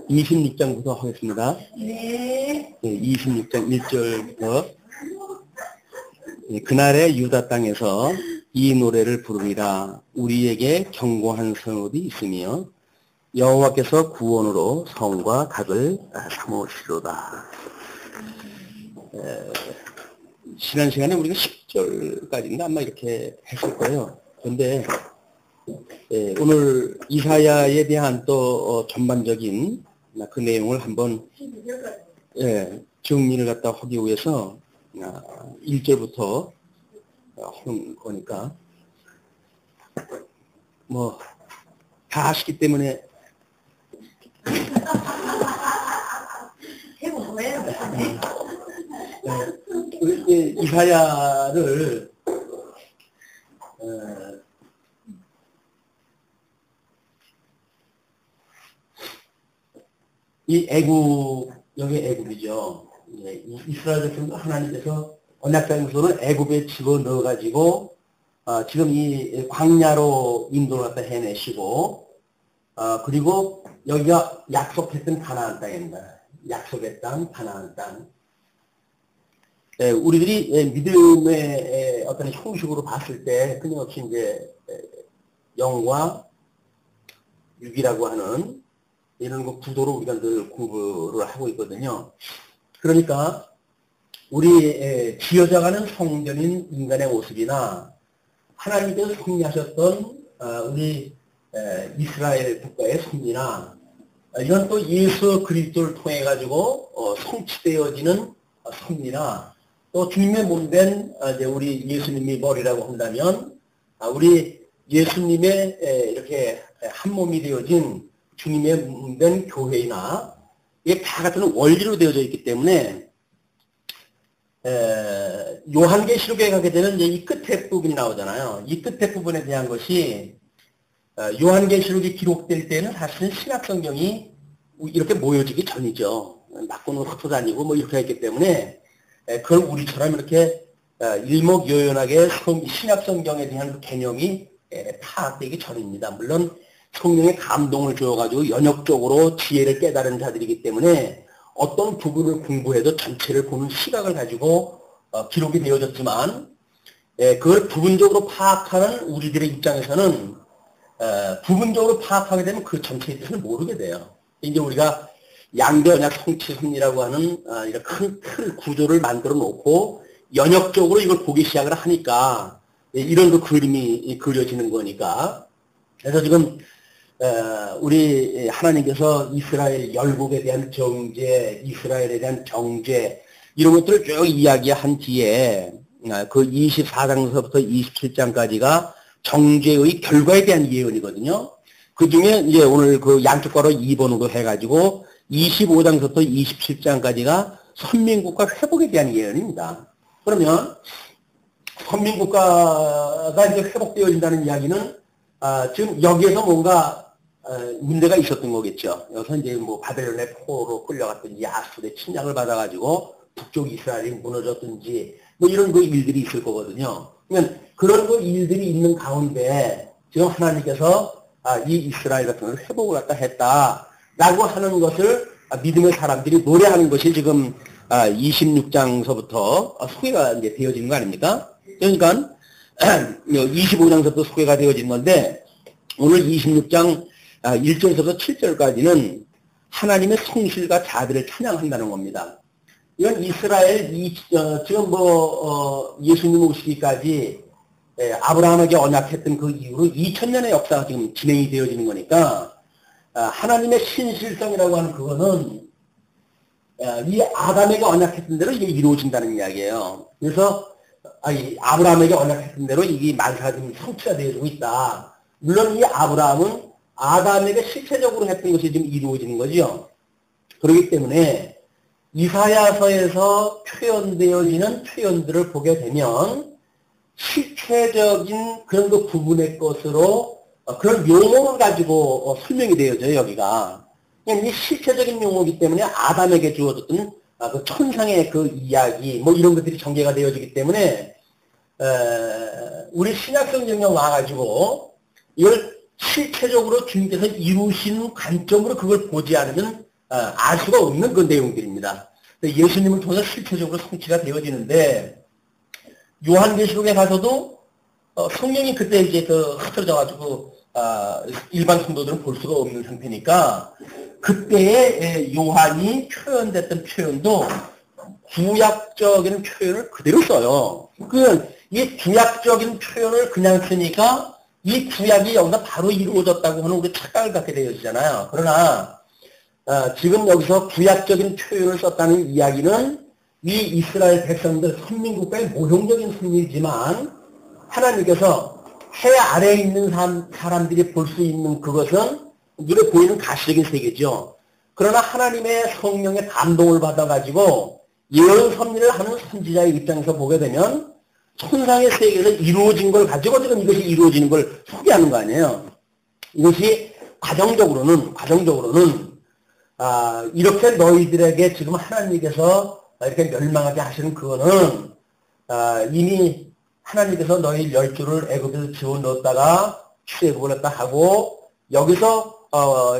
26장부터 하겠습니다. 네. 26장 1절부터 그날의 유다 땅에서 이 노래를 부르리라. 우리에게 견고한 성읍이 있으며 여호와께서 구원으로 성과 닭을 삼으시로다. 지난 시간에 우리가 10절까지인가 아마 이렇게 했을 거예요. 그런데 오늘 이사야에 대한 또 전반적인 그 내용을 한번 정리를 갖다 하기 위해서 1절부터 하는 거니까 뭐 다 아시기 때문에 이사야를 이 여기 애굽이죠. 이스라엘 백성도 하나님께서 언약장소를 애굽에 집어넣어가지고 지금 이 광야로 인도를 갖다 해내시고 그리고 여기가 약속했던 가나안 땅입니다. 약속의 땅, 가나안 땅. 우리들이 믿음의 어떤 형식으로 봤을 때 끊임없이 이제 영과 육이라고 하는 이런 구도로 우리가 늘 공부를 하고 있거든요. 그러니까 우리 지어져가는 성전인 인간의 모습이나 하나님께서 승리하셨던 우리 이스라엘 국가의 승리나 이건 또 예수 그리스도를 통해 가지고 성취되어지는 승리나 또 주님의 몸된 우리 예수님이 머리라고 한다면 우리 예수님의 이렇게 한 몸이 되어진 주님의 몸된 교회나 이게 다 같은 원리로 되어져 있기 때문에 요한계시록에 가게 되는 이제 이 끝에 부분이 나오잖아요. 이 끝에 부분에 대한 것이 요한계시록이 기록될 때는 사실은 신약성경이 이렇게 모여지기 전이죠. 낙고는 흩어다니고 뭐 이렇게 했기 때문에 그걸 우리처럼 이렇게 일목요연하게 신약성경에 대한 개념이 파악되기 전입니다. 물론 성령의 감동을 주어가지고 연역적으로 지혜를 깨달은 자들이기 때문에 어떤 부분을 공부해도 전체를 보는 시각을 가지고 기록이 되어졌지만 그걸 부분적으로 파악하는 우리들의 입장에서는 부분적으로 파악하게 되면 그 전체의 뜻을 모르게 돼요. 이제 우리가 양대 언약 성취 승리라고 하는 이런 큰 구조를 만들어 놓고 연역적으로 이걸 보기 시작을 하니까 이런 그 그림이 그려지는 거니까 그래서 지금 우리 하나님께서 이스라엘 열국에 대한 정죄, 이스라엘에 대한 정죄 이런 것들을 쭉 이야기한 뒤에 그 24장서부터 27장까지가 정죄의 결과에 대한 예언이거든요. 그 중에 이제 오늘 그 양쪽 괄호 2번으로 해가지고 25장서부터 27장까지가 선민국가 회복에 대한 예언입니다. 그러면 선민국가가 이제 회복되어진다는 이야기는 지금 여기에서 뭔가 문제가 있었던 거겠죠. 여기서 이제 뭐 바벨론의 포로로 끌려갔든지 아수르의 침략을 받아가지고 북쪽 이스라엘이 무너졌든지 뭐 이런 그 일들이 있을 거거든요. 그러면 그런 그 일들이 있는 가운데 지금 하나님께서 이 이스라엘 같은 걸 회복을 갖다 했다라고 하는 것을 믿음의 사람들이 노래하는 것이 지금 26장서부터 소개가 이제 되어지는 거 아닙니까? 그러니까 25장서부터 소개가 되어진 건데 오늘 26장 1절서부터 7절까지는 하나님의 성실과 자비를 찬양한다는 겁니다. 이건 이스라엘 지금 예수님 오시기까지 아브라함에게 언약했던 그 이후로 2000년의 역사가 지금 진행이 되어지는 거니까 하나님의 신실성이라고 하는 그거는 이 아담에게 언약했던 대로 이게 이루어진다는 이야기예요. 그래서 아브라함에게 언약했던 대로 이게 만사가 지금 성취가 되어지고 있다. 물론 이 아브라함은 아담에게 실체적으로 했던 것이 지금 이루어지는 거죠. 그렇기 때문에 이사야서에서 표현되어지는 표현들을 보게 되면 실체적인 그런 그 부분의 것으로 그런 용어를 가지고 설명이 되어져요, 여기가. 그냥 이 실체적인 용어이기 때문에 아담에게 주어졌던 그 천상의 그 이야기, 뭐 이런 것들이 전개가 되어지기 때문에 우리 신약성경에 와가지고 이걸 실체적으로 주님께서 이루신 관점으로 그걸 보지 않으면 알 수가 없는 그 내용들입니다. 예수님을 통해서 실체적으로 성취가 되어지는데 요한계시록에 가서도 성령이 그때 이제 흐트러져가지고 일반 성도들은 볼 수가 없는 상태니까 그때의 요한이 표현됐던 표현도 구약적인 표현을 그대로 써요. 이 구약적인 표현을 그냥 쓰니까 이 구약이 여기서 바로 이루어졌다고 하는 우리 착각을 갖게 되어지잖아요. 그러나 지금 여기서 구약적인 표현을 썼다는 이야기는 이 이스라엘 백성들 선민국가의 모형적인 승리이지만 하나님께서 해 아래에 있는 사람들이 볼 수 있는 그것은 눈에 보이는 가시적인 세계죠. 그러나 하나님의 성령의 감동을 받아가지고 예언 섭리를 하는 선지자의 입장에서 보게 되면 천상의 세계에서 이루어진 걸 가지고 지금 이것이 이루어지는 걸 소개하는 거 아니에요. 이것이 과정적으로는 이렇게 너희들에게 지금 하나님께서 이렇게 멸망하게 하시는 그거는 이미 하나님께서 너희 열조를 애굽에서 집어넣었다가 출애굽을 했다 하고 여기서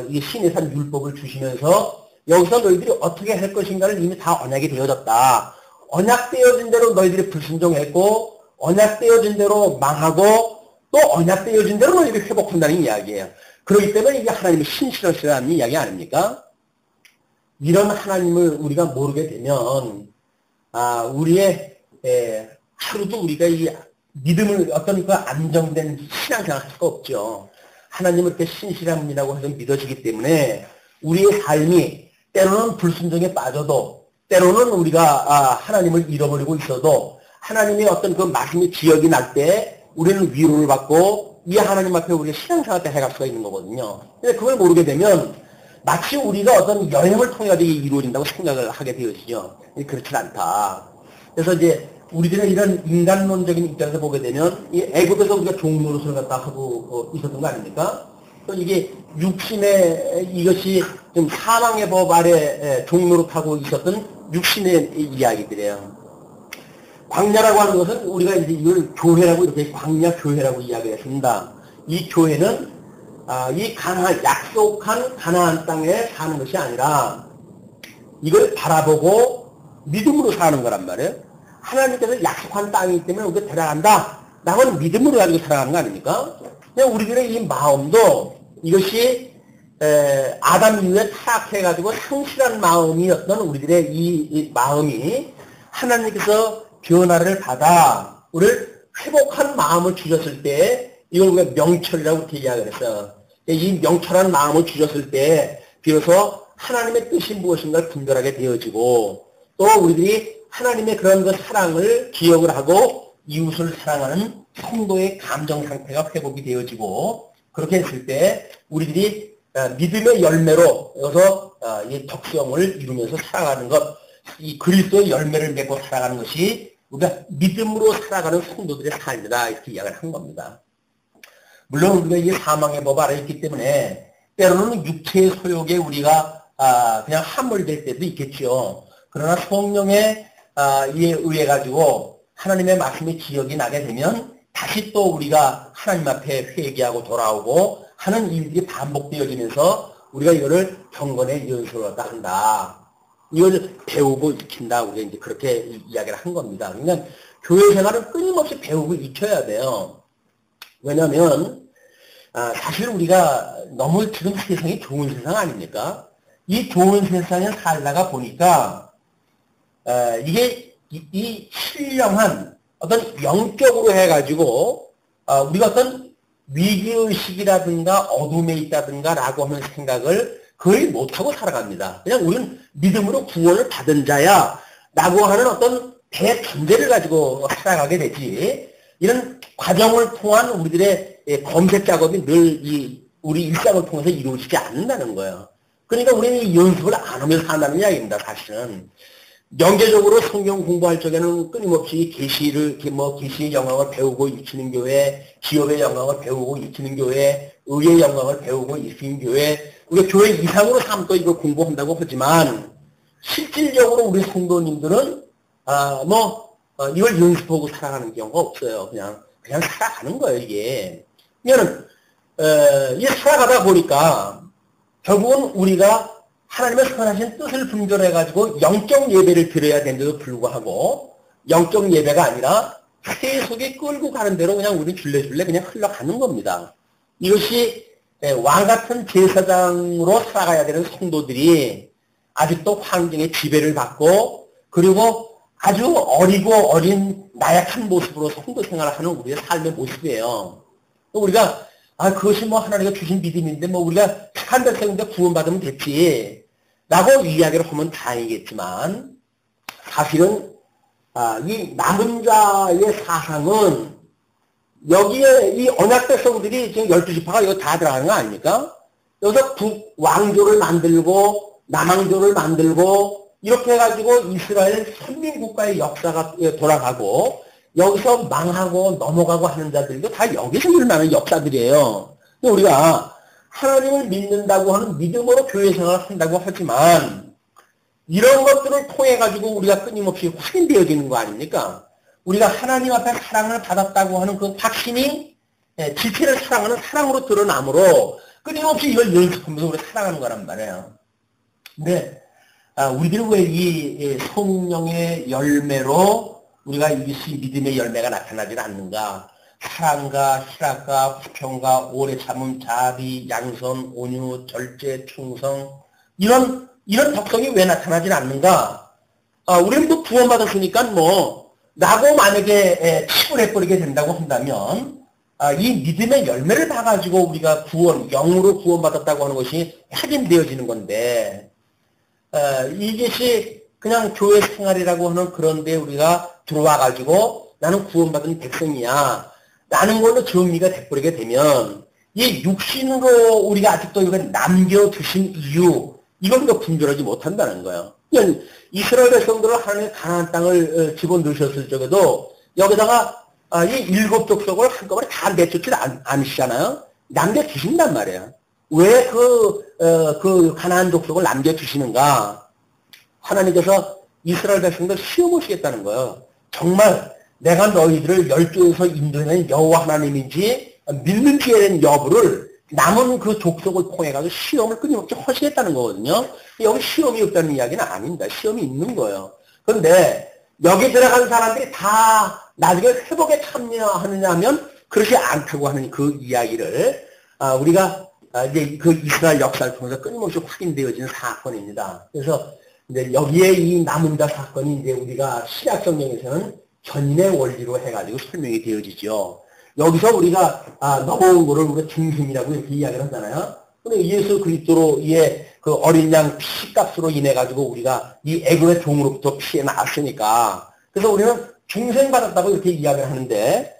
이 신의 산 율법을 주시면서 여기서 너희들이 어떻게 할 것인가를 이미 다 언약이 되어졌다. 언약되어진 대로 너희들이 불순종했고 언약되어진 대로 망하고 또 언약되어진 대로 너희들이 회복한다는 이야기예요. 그렇기 때문에 이게 하나님의 신실하시라는 이야기 아닙니까? 이런 하나님을 우리가 모르게 되면 우리의 하루도 우리가 이 믿음을 어떤 그 안정된 신앙생활 할 수가 없죠. 하나님을 이렇게 신실한 분이라고 해서 믿어지기 때문에 우리의 삶이 때로는 불순종에 빠져도 때로는 우리가 하나님을 잃어버리고 있어도 하나님의 어떤 그 말씀이 기억이 날 때 우리는 위로를 받고 이 하나님 앞에 우리가 신앙생활 때 해갈 수가 있는 거거든요. 근데 그걸 모르게 되면 마치 우리가 어떤 여행을 통해 가지고 이루어진다고 생각을 하게 되어지죠. 그렇진 않다. 그래서 이제 우리들은 이런 인간론적인 입장에서 보게 되면 이 애굽에서 우리가 종노릇을 갖다 하고 있었던 거 아닙니까? 또 이게 육신의 이것이 좀 사망의 법 아래 종노릇하고 있었던 육신의 이야기들이에요. 광야라고 하는 것은 우리가 이제 이걸 교회라고 이렇게 광야 교회라고 이야기했습니다. 이 교회는 이 약속한 가나안 땅에 사는 것이 아니라 이걸 바라보고 믿음으로 사는 거란 말이에요. 하나님께서 약속한 땅이기 때문에 우리가 데려간다. 라고는 믿음으로 가지고 살아가는 거 아닙니까? 그냥 우리들의 이 마음도 이것이 아담 이후에 타락해가지고 상실한 마음이었던 우리들의 이 마음이 하나님께서 변화를 받아 우리를 회복한 마음을 주셨을 때 이걸 우리가 명철이라고 이렇게 이야기를 했어요. 이 명철한 마음을 주셨을 때 비로소 하나님의 뜻이 무엇인가를 분별하게 되어지고 또 우리들이 하나님의 그런 그 사랑을 기억을 하고 이웃을 사랑하는 성도의 감정 상태가 회복이 되어지고 그렇게 했을 때 우리들이 믿음의 열매로 여기서 이 덕성을 이루면서 살아가는 것, 이 그리스도의 열매를 맺고 살아가는 것이 우리가 믿음으로 살아가는 성도들의 삶이다 이렇게 이야기를 한 겁니다. 물론 우리가 이 사망의 법 아래 있기 때문에 때로는 육체의 소욕에 우리가 그냥 함몰될 때도 있겠죠. 그러나 성령의 이에 의해 가지고 하나님의 말씀이 기억이 나게 되면 다시 또 우리가 하나님 앞에 회개하고 돌아오고 하는 일들이 반복되어지면서 우리가 이거를 경건의 연습을 한다. 이걸 배우고 익힌다. 우리가 이제 그렇게 이야기를 한 겁니다. 그러니까 교회 생활은 끊임없이 배우고 익혀야 돼요. 왜냐하면 사실 우리가 너무 지금 세상이 좋은 세상 아닙니까? 이 좋은 세상에 살다가 보니까 이게 이 신령한 어떤 영적으로 해가지고 우리가 어떤 위기의식이라든가 어둠에 있다든가 라고 하는 생각을 거의 못하고 살아갑니다. 그냥 우리는 믿음으로 구원을 받은 자야 라고 하는 어떤 대전제를 가지고 살아가게 되지 이런 과정을 통한 우리들의 검색 작업이 늘 우리 일상을 통해서 이루어지지 않는다는 거예요. 그러니까 우리는 이 연습을 안 하면서 산다는 이야기입니다. 사실은. 명제적으로 성경 공부할 적에는 끊임없이 계시의 영광을 배우고 익히는 교회, 기업의 영광을 배우고 익히는 교회, 의의 영광을 배우고 익히는 교회, 우리가 교회 이상으로 삼고 이걸 공부한다고 하지만, 실질적으로 우리 성도님들은, 이걸 연습하고 살아가는 경우가 없어요. 그냥 살아가는 거예요, 이게. 그러면, 이 살아가다 보니까 결국은 우리가 하나님의 선하신 뜻을 분별해가지고 영적 예배를 드려야 되는데도 불구하고 영적 예배가 아니라 세속에 끌고 가는 대로 그냥 우리 줄레줄레 그냥 흘러가는 겁니다. 이것이 왕같은 제사장으로 살아가야 되는 성도들이 아직도 환경의 지배를 받고 그리고 아주 어리고 어린 나약한 모습으로 성도 생활을 하는 우리의 삶의 모습이에요. 우리가 그것이 뭐 하나님가 주신 믿음인데 뭐 우리가 착한 백성인데 구원받으면 됐지 라고 이야기를 하면 다행이겠지만 사실은 이 남은 자의 사상은 여기에 이 언약 백성들이 지금 12지파가 이거 다 들어가는 거 아닙니까? 여기서 북왕조를 만들고 남왕조를 만들고 이렇게 해가지고 이스라엘 선민국가의 역사가 돌아가고 여기서 망하고 넘어가고 하는 자들도 다 여기서 일어나는 역사들이에요. 우리가 하나님을 믿는다고 하는 믿음으로 교회 생활을 한다고 하지만 이런 것들을 통해 가지고 우리가 끊임없이 확인되어지는 거 아닙니까? 우리가 하나님 앞에 사랑을 받았다고 하는 그 확신이 지체를 사랑하는 사랑으로 드러나므로 끊임없이 이걸 연습하면서 우리가 사랑하는 거란 말이에요. 근데 우리들은 왜 이 성령의 열매로 우리가 이것이 믿음의 열매가 나타나지 않는가? 사랑과 희락과 화평과 오래 참음, 자비, 양선, 온유, 절제, 충성 이런 덕성이 왜 나타나지 않는가? 우리는 또 구원받았으니까 라고 만약에 치부해버리게 된다고 한다면 이 믿음의 열매를 봐가지고 우리가 영으로 구원받았다고 하는 것이 확인되어지는 건데 이것이 그냥 교회 생활이라고 하는 그런데 우리가 들어와가지고 나는 구원받은 백성이야 라는 걸로 정리가 돼버리게 되면 이 육신으로 우리가 아직도 이걸 남겨두신 이유 이걸 더 분별하지 못한다는 거예요. 그러니까 이스라엘 백성들을 하나님의 가나안 땅을 집어넣으셨을 적에도 여기다가 이 7 족속을 한꺼번에 다 내쫓지 않으시잖아요. 남겨주신단 말이에요. 왜 그 가나안 족속을 남겨주시는가? 하나님께서 이스라엘 백성들 시험하시겠다는 거예요. 정말 내가 너희들을 열조에서 인도하는 여호와 하나님인지 믿는지에 대한 여부를 남은 그 족속을 통해가지고 시험을 끊임없이 하시겠다는 거거든요. 여기 시험이 없다는 이야기는 아닙니다. 시험이 있는 거예요. 그런데 여기 들어간 사람들이 다 나중에 회복에 참여하느냐 하면 그렇지 않다고 하는 그 이야기를 우리가 이제 그 이스라엘 역사를 통해서 끊임없이 확인되어지는 사건입니다. 그래서 이제 여기에 이 남은 자 사건이 이제 우리가 신약 성경에서는 견인의 원리로 해가지고 설명이 되어지죠. 여기서 우리가 넘어온 거를 우리가 중생이라고 이렇게 이야기를 하잖아요. 근데 예수 그리스도로 그 어린 양 피값으로 인해 가지고 우리가 이 애굽의 종으로부터 피해 나왔으니까 그래서 우리는 중생받았다고 이렇게 이야기를 하는데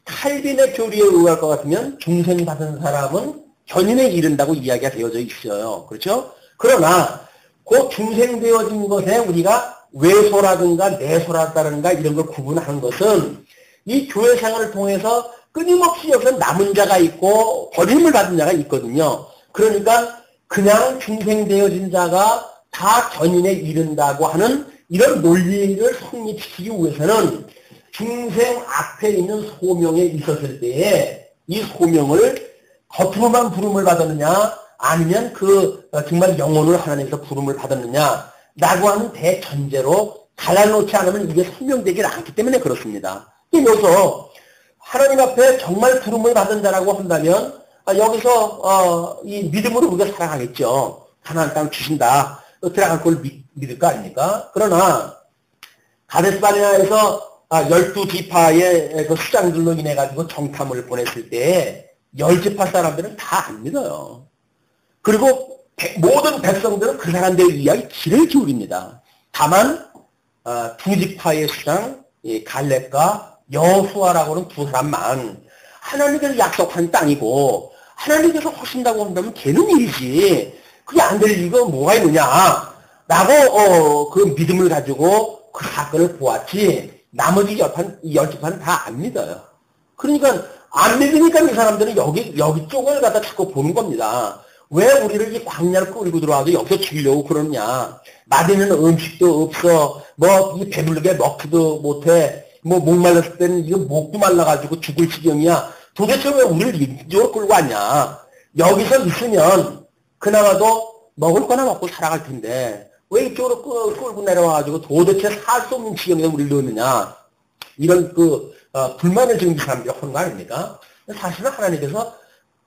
칼빈의 교리에 의할 것 같으면 중생받은 사람은 견인에 이른다고 이야기가 되어져 있어요. 그렇죠? 그러나 그 중생되어진 것에 우리가 외소라든가 내소라든가 이런 걸 구분하는 것은 이 교회 생활을 통해서 끊임없이 여기서 남은 자가 있고 버림을 받은 자가 있거든요. 그러니까 그냥 중생되어진 자가 다 견인에 이른다고 하는 이런 논리를 성립시키기 위해서는 중생 앞에 있는 소명에 있었을 때에 이 소명을 겉으로만 부름을 받았느냐 아니면 정말 영혼을 하나님께서 부름을 받았느냐 라고 하는 대전제로 갈라놓지 않으면 이게 설명되지 않기 때문에 그렇습니다. 여기서 하나님 앞에 정말 부름을 받은 자라고 한다면 여기서 이 믿음으로 우리가 살아가겠죠. 가나안 땅 주신다. 들어갈 걸 믿을 거 아닙니까? 그러나 가데스바네아에서 12지파의 그 수장들로 인해 가지고 정탐을 보냈을 때 10지파 사람들은 다 안 믿어요. 그리고 모든 백성들은 그 사람들의 이야기 귀를 기울입니다. 다만 2지파의 수장 갈렙과 여호수아라고 하는 2 사람만 하나님께서 약속한 땅이고 하나님께서 하신다고 한다면 되는 일이지 그게 안 될 이유가 뭐가 있느냐 라고 그 믿음을 가지고 그 사건을 보았지 나머지 10지파는 다 안 믿어요. 그러니까 안 믿으니까 이 사람들은 여기 쪽을 갖다 자꾸 보는 겁니다. 왜 우리를 이 광야를 끌고 들어와도 여기서 죽이려고 그러냐. 맛있는 음식도 없어. 이 배부르게 먹지도 못해. 목말랐을 때는 이거 목도 말라가지고 죽을 지경이야. 도대체 왜 우리를 이쪽으로 끌고 왔냐? 여기서 있으면 그나마도 먹을 거나 먹고 살아갈 텐데 왜 이쪽으로 끌고 내려와가지고 도대체 살 수 없는 지경에 우리를 넣느냐? 이런 불만을 지금 이 사람들이 하는 거 아닙니까? 사실은 하나님께서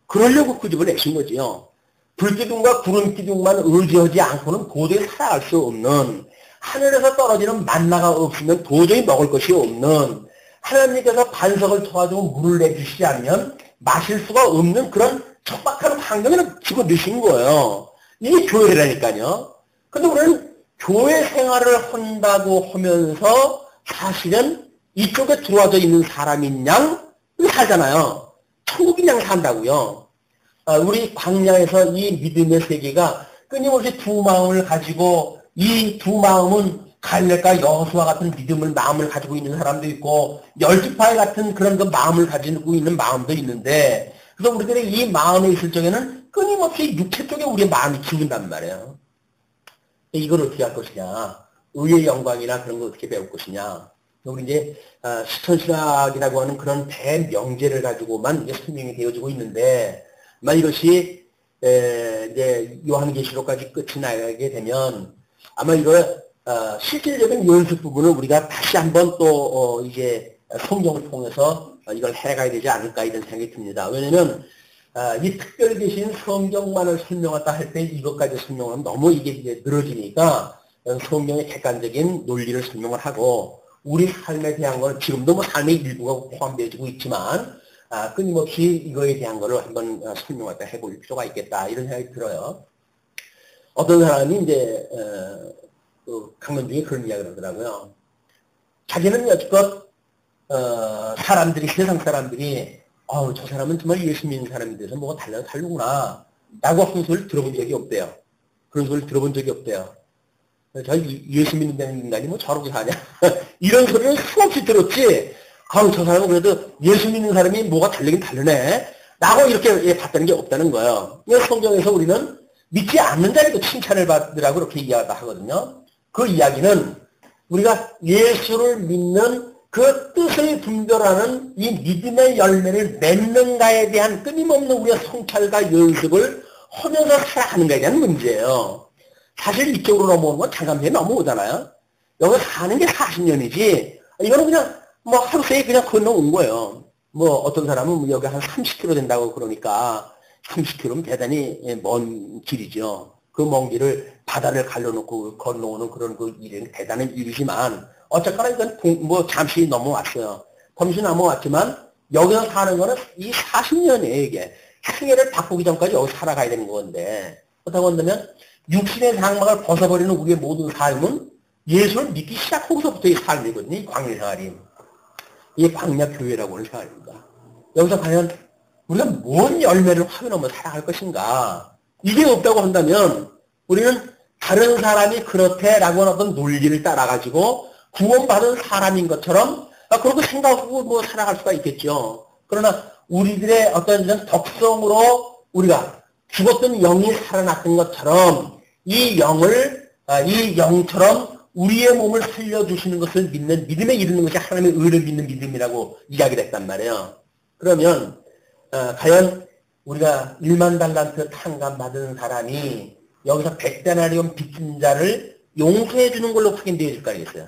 그러려고 그 집을 내신 거지요. 불기둥과 구름기둥만 의지하지 않고는 도저히 살아갈 수 없는, 하늘에서 떨어지는 만나가 없으면 도저히 먹을 것이 없는, 하나님께서 반석을 터가지고 물을 내주시지 않으면 마실 수가 없는 그런 척박한 환경에는 집어넣으신 거예요. 이게 교회라니까요. 근데 우리는 교회 생활을 한다고 하면서 사실은 이쪽에 들어와져 있는 사람인 양 살잖아요. 천국인 양 산다고요. 우리 광야에서 이 믿음의 세계가 끊임없이 두 마음을 가지고, 이 두 마음은 갈렙과 여호수아 같은 마음을 가지고 있는 사람도 있고 12파이 같은 그런 그 마음을 가지고 있는 마음도 있는데, 그래서 우리들이 이 마음에 있을 적에는 끊임없이 육체 쪽에 우리의 마음이 기운단 말이에요. 이걸 어떻게 할 것이냐, 의의 영광이나 그런 걸 어떻게 배울 것이냐. 우리 이제 시천신학이라고 하는 그런 대명제를 가지고만 이제 설명이 되어지고 있는데, 이것이 이제 요한계시록까지 끝이 나게 되면 아마 이걸 실질적인 연습 부분을 우리가 다시 한번 또 이제 성경을 통해서 이걸 해가야 되지 않을까 이런 생각이 듭니다. 왜냐하면 이 특별히 계신 성경만을 설명하다 할 때 이것까지 설명하면 너무 이게 이제 늘어지니까 성경의 객관적인 논리를 설명을 하고, 우리 삶에 대한 건 지금도 뭐 삶의 일부가 포함되어지고 있지만 끊임없이 이거에 대한 거를 한번 설명하다 해볼 필요가 있겠다 이런 생각이 들어요. 어떤 사람이 이제 강론 중에 그런 이야기를 하더라고요. 자기는 여지껏 사람들이, 세상 사람들이 저 사람은 정말 예수 믿는 사람이 돼서 뭐가 다르구나 라고 하는 소리를 들어본 적이 없대요. 그런 소리를 들어본 적이 없대요. 저 예수 믿는 인간이 뭐 저러고 사냐 이런 소리를 수없이 들었지, 저 사람은 그래도 예수 믿는 사람이 뭐가 다르긴 다르네 라고 이렇게 봤다는 게 없다는 거예요. 성경에서 우리는 믿지 않는 자에도 칭찬을 받으라고 그렇게 이야기하거든요. 그 이야기는 우리가 예수를 믿는 그 뜻을 분별하는 이 믿음의 열매를 맺는가에 대한 끊임없는 우리의 성찰과 연습을 하면서 살아가는가에 대한 문제예요. 사실 이쪽으로 넘어오는 건 잠깐만에 넘어오잖아요. 여기 사는 게 40년이지 이거는 그냥 뭐 하루 새에 그냥 건너온 거예요. 뭐 어떤 사람은 여기 한 30km 된다고 그러니까 30km면 대단히 먼 길이죠. 그 먼 길을 바다를 갈라놓고 건너오는 그런 그 일은 대단한 일이지만 어쨌거나 이건 뭐 잠시 넘어왔어요. 잠시 넘어왔지만 여기서 사는 거는 이 40년이에요. 이게 생애를 바꾸기 전까지 여기 살아가야 되는 건데, 그렇다고 한다면 육신의 장막을 벗어버리는 우리의 모든 삶은 예수를 믿기 시작하고서부터의 삶이거든요. 이 광야 생활이. 이게 광야 교회라고 하는 생활입니다. 여기서 과연 우리가 뭔 열매를 확인하며 살아갈 것인가? 이게 없다고 한다면 우리는 다른 사람이 그렇대라고 하는 어떤 논리를 따라가지고 구원받은 사람인 것처럼 그렇게 생각하고 뭐 살아갈 수가 있겠죠. 그러나 우리들의 어떤 이런 덕성으로 우리가 죽었던 영이 살아났던 것처럼 이 영처럼 우리의 몸을 살려주시는 것을 믿는 믿음에 이르는 것이 하나님의 의를 믿는 믿음이라고 이야기를 했단 말이에요. 그러면 과연 우리가 1만 달란트 탕감 받은 사람이 여기서 100데나리온 빚진 자를 용서해 주는 걸로 확인되어질까 하겠어요.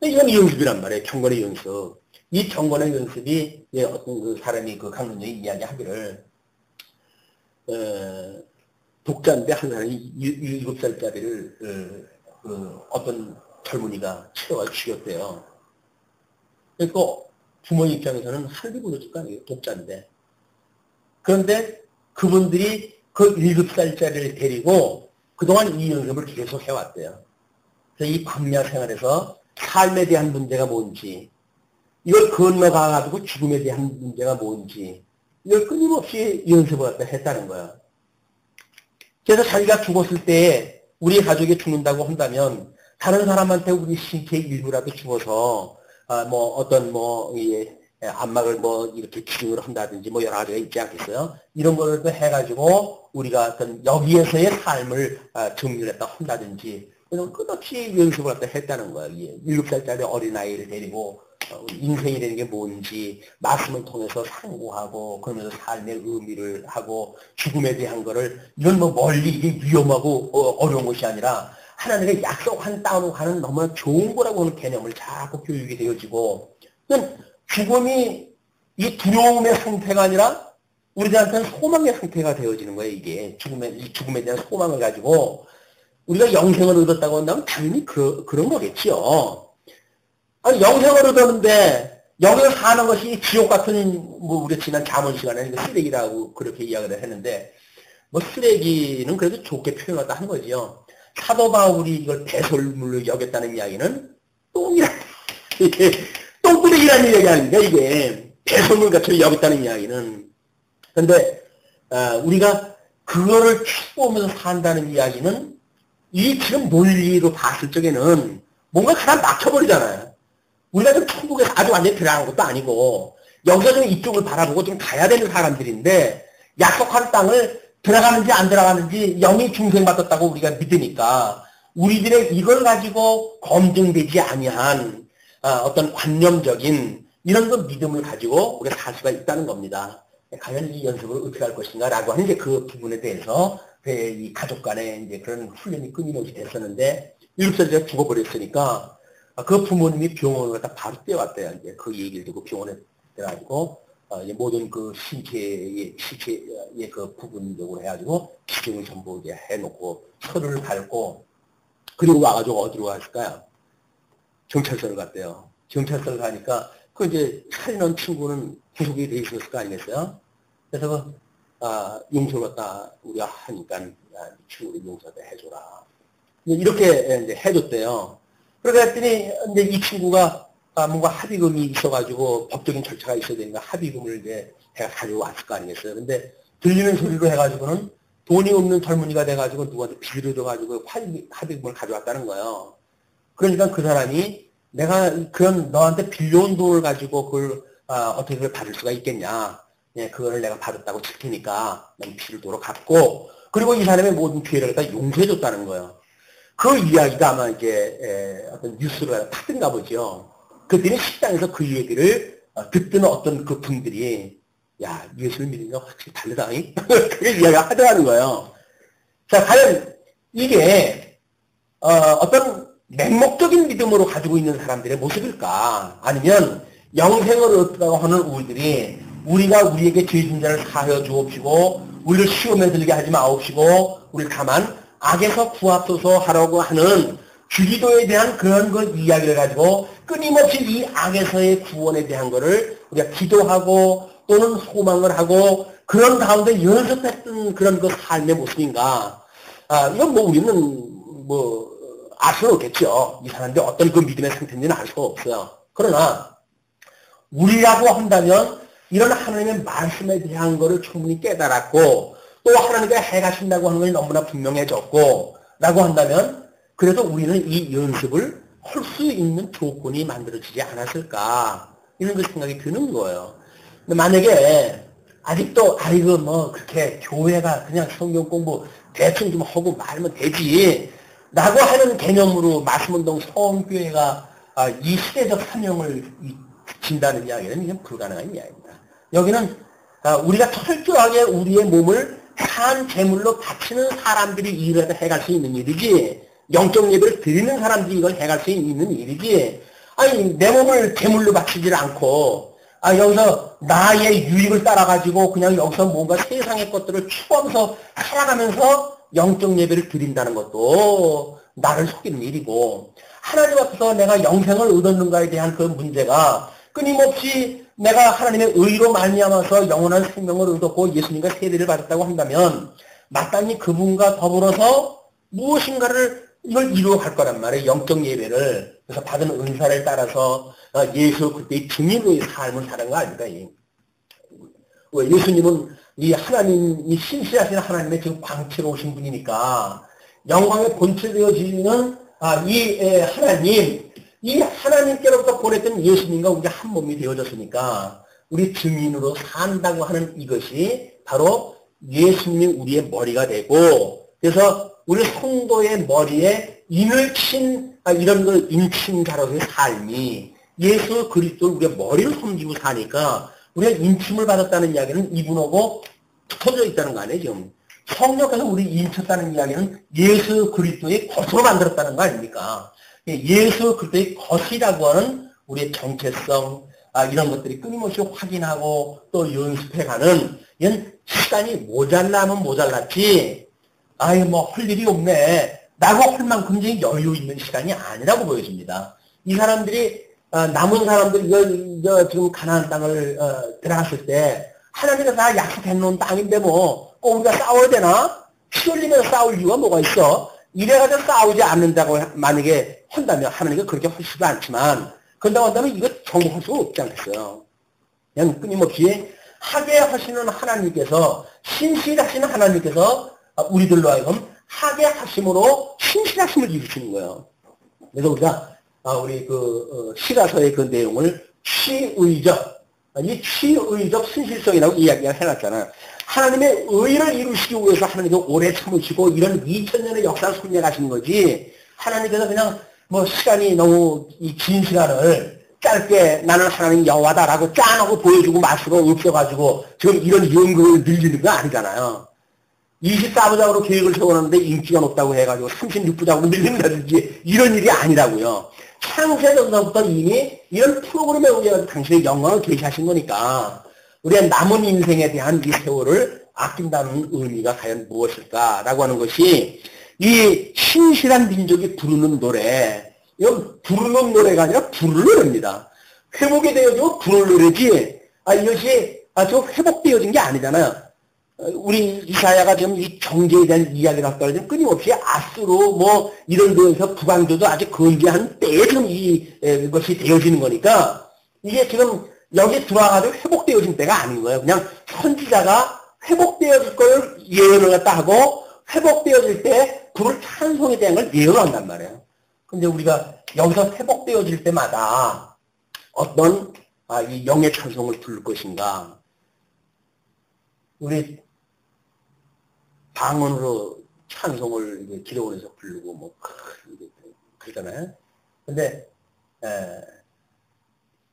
이건 연습이란 말이에요. 경건의 연습. 이 경건의 연습이 어떤 그 사람이 그 강론장이 이야기하기를 독자인데 한 사람이 7살짜리를 어떤 젊은이가 치러가지고 죽였대요. 그러니까 부모 입장에서는 한리 부러질 거 아니에요. 독자인데. 그런데 그분들이 그 7살짜리를 데리고 그동안 이 연습을 계속 해왔대요. 그래서 이 광야 생활에서 삶에 대한 문제가 뭔지, 이걸 건너가가지고 죽음에 대한 문제가 뭔지, 이걸 끊임없이 연습을 갖다 했다는 거예요. 그래서 자기가 죽었을 때 우리 가족이 죽는다고 한다면 다른 사람한테 우리 신체의 일부라도 죽어서 안막을 이렇게 기증을 한다든지 여러 가지가 있지 않겠어요? 이런 거를 또 해가지고 우리가 어떤 여기에서의 삶을 정리했다 한다든지 이런 끝없이 연습을 갖다 했다는 거예요. 7살짜리 어린아이를 데리고 인생이라는 게 뭔지 말씀을 통해서 상고하고 그러면서 삶의 의미를 하고 죽음에 대한 거를 이건 뭐 멀리 이게 위험하고 어려운 것이 아니라 하나님의 약속한 땅으로 가는 너무나 좋은 거라고 하는 개념을 자꾸 교육이 되어지고 죽음이 이 두려움의 상태가 아니라 우리들한테는 소망의 상태가 되어지는 거예요. 이게 이 죽음에 대한 소망을 가지고 우리가 영생을 얻었다고 한다면 당연히 그런 거겠지요. 아니, 영생을 얻었는데 여기서 사는 것이 지옥 같은 뭐 우리 지난 잠언 시간에 쓰레기라고 그렇게 이야기를 했는데 뭐 쓰레기는 그래도 좋게 표현하다 한 거지요. 사도 바울이 이걸 배설물로 여겼다는 이야기는 똥쓰레기라는 이야기 아닙니까? 이게 배설물같이 여겼다는 이야기는. 그런데 우리가 그거를 추구하면서 산다는 이야기는 이 지금 논리로 봤을 적에는 뭔가 가다 막혀버리잖아요. 우리가 좀 천국에 아주 완전히 들어간 것도 아니고 여기서 좀 이쪽을 바라보고 좀 가야 되는 사람들인데 약속한 땅을 들어가는지 안 들어가는지 영이 중생받았다고 우리가 믿으니까 우리들의 이걸 가지고 검증되지 아니한 어떤 관념적인 이런 그 믿음을 가지고 우리가 살 수가 있다는 겁니다. 과연 이 연습을 어떻게 할 것인가 라고 하는 이제 그 부분에 대해서 이 가족 간에 이제 그런 훈련이 끊임없이 됐었는데 이렇게 제가 죽어버렸으니까 그 부모님이 병원을 갖다 바로 떼왔대요. 이제 그 얘기를 듣고 병원에 떼가지고 이제 모든 그 신체의 그 부분적으로 해가지고 기증을 전부 이제 해놓고 서류를 밟고 그리고 와가지고 어디로 갔을까요? 경찰서를 갔대요. 경찰서를 가니까 그 이제 살인한 친구는 구속이 돼 있었을 거 아니겠어요? 그래서 용서를 갖다 우리가 하니까 친구를 용서를 해줘라. 이렇게 이제 해줬대요. 그랬더니 이제 이 친구가 뭔가 합의금이 있어가지고 법적인 절차가 있어야 되니까 합의금을 이제 내가 가져왔을 거 아니겠어요. 근데 들리는 소리로 해가지고는 돈이 없는 젊은이가 돼가지고 누구한테 빌려줘가지고 합의금을 가져왔다는 거예요. 그러니까 그 사람이 내가 그런 너한테 빌려온 돈을 가지고 그걸 어떻게 그걸 받을 수가 있겠냐. 예, 그거를 내가 받았다고 칠 테니까 넌 빌도록 갚고 그리고 이 사람의 모든 피해를 갖다 용서해줬다는 거예요. 그 이야기가 아마 이게 어떤 뉴스로 타든가 보죠. 그들이 식당에서 그 얘기를 듣던 어떤 그 분들이 야 예수를 믿는 거 확실히 다르다. 그게 이야기가 하더라는 거예요. 자 과연 이게 어떤 맹목적인 믿음으로 가지고 있는 사람들의 모습일까? 아니면 영생을 얻다고 하는 우리들이 우리가 우리에게 죄진 자를 사하여 주옵시고 우리를 시험에 들게 하지 마옵시고 우리를 다만 악에서 구하소서 하라고 하는 주기도에 대한 그런 그 이야기를 가지고 끊임없이 이 악에서의 구원에 대한 거를 우리가 기도하고 또는 소망을 하고 그런 가운데 연습했던 그런 그 삶의 모습인가? 이건 뭐 우리는 뭐 알 수는 없겠죠. 이 사람들이 어떤 그 믿음의 상태인지는 알 수가 없어요. 그러나 우리라고 한다면 이런 하나님의 말씀에 대한 거를 충분히 깨달았고 또 하나님께 해가신다고 하는 것이 너무나 분명해졌고 라고 한다면 그래도 우리는 이 연습을 할 수 있는 조건이 만들어지지 않았을까 이런 그 생각이 드는 거예요. 근데 만약에 아직도 아이고 뭐 그렇게 교회가 그냥 성경 공부 대충 좀 하고 말면 되지 라고 하는 개념으로 말씀운동 성교회가 이 시대적 사명을 진다는 이야기는 이건 불가능한 이야기입니다. 여기는 우리가 철저하게 우리의 몸을 산 제물로 바치는 사람들이 이를 해갈 수 있는 일이지 영적 예배를 드리는 사람들이 이걸 해갈 수 있는 일이지 아니 내 몸을 제물로 바치질 않고 여기서 나의 유익을 따라가지고 그냥 여기서 뭔가 세상의 것들을 추구하면서 살아가면서 영적 예배를 드린다는 것도 나를 속이는 일이고 하나님 앞에서 내가 영생을 얻었는가에 대한 그 문제가 끊임없이 내가 하나님의 의로 말미암아서 영원한 생명을 얻었고 예수님과 세례를 받았다고 한다면 마땅히 그분과 더불어서 무엇인가를 이걸 이루어갈 거란 말이에요. 영적 예배를. 그래서 받은 은사를 따라서 예수 그때의 증인의 삶을 사는 거 아닙니까? 예수님은 이 하나님, 이 신실하신 하나님의 지금 광채로 오신 분이니까 영광의 본체되어지는 이 하나님께로부터 보냈던 예수님과 우리가 한 몸이 되어졌으니까 우리 증인으로 산다고 하는 이것이 바로 예수님이 우리의 머리가 되고 그래서 우리 성도의 머리에 인을 친 이런 걸 인친자로서의 삶이 예수 그리스도를 우리가 머리를 섬기고 사니까 우리가 인침을 받았다는 이야기는 이분하고 붙어져 있다는 거 아니에요, 지금. 성령께서 우리 인쳤다는 이야기는 예수 그리스도의 것으로 만들었다는 거 아닙니까? 예수 그리스도의 것이라고 하는 우리의 정체성, 이런 것들이 끊임없이 확인하고 또 연습해가는 이런 시간이 모자라면 모자랐지, 뭐 할 일이 없네 라고 할 만큼 여유 있는 시간이 아니라고 보여집니다. 이 사람들이 남은 사람들 이거 지금 가나안 땅을 들어갔을 때 하나님께서 다 약속해 놓은 땅인데 뭐 꼭 우리가 싸워야 되나? 피 흘리면서 싸울 이유가 뭐가 있어? 이래가지고 싸우지 않는다고 만약에 한다면 하나님은 그렇게 하시지 않지만, 그런다고 한다면 이거 정복할 수가 없지 않겠어요. 그냥 끊임없이 하게 하시는 하나님께서, 신실하시는 하나님께서 우리들로 하여금 하게 하심으로 신실하심을 이루시는 거예요. 그래서 우리가 우리 시가서의 그 내용을 취의적, 이 취의적 신실성이라고 이야기를 해놨잖아요. 하나님의 의를 이루시기 위해서 하나님이 오래 참으시고 이런 2000년의 역사를 손녀가신 거지, 하나님께서 그냥 뭐 시간이 너무 긴 시간을 짧게 나는 하나님 여호와다라고 짠하고 보여주고 말수가 없어가지고 지금 이런 연극을 늘리는 거 아니잖아요. 24부작으로 계획을 세워놨는데 인기가 높다고 해가지고 36부작으로 늘린다든지 이런 일이 아니라고요. 창세전서부터 이미 이런 프로그램에 의해 당신의 영광을 계시하신 거니까 우리의 남은 인생에 대한 이 세월을 아낀다는 의미가 과연 무엇일까라고 하는 것이, 이 신실한 민족이 부르는 노래, 이건 부르는 노래가 아니라 부를 노래입니다. 회복이 되어지고 부를 노래지, 이것이 저 회복되어진 게 아니잖아요. 우리 이사야가 지금 이 경제에 대한 이야기를 할까 하면 끊임없이 아수로 뭐 이런 데에서 북왕조도 아주 건재한 때에 지금 이것이 되어지는 거니까, 이게 지금 여기 들어와가지고 회복되어진 때가 아닌 거예요. 그냥 선지자가 회복되어질 걸 예언을 갖다 하고 회복되어질 때 그를 찬송에 대한 걸 예언을 한단 말이에요. 근데 우리가 여기서 회복되어질 때마다 어떤 이 영의 찬송을 부를 것인가, 우리 방언으로 찬송을 기도원에서 부르고 뭐 그러잖아요. 근데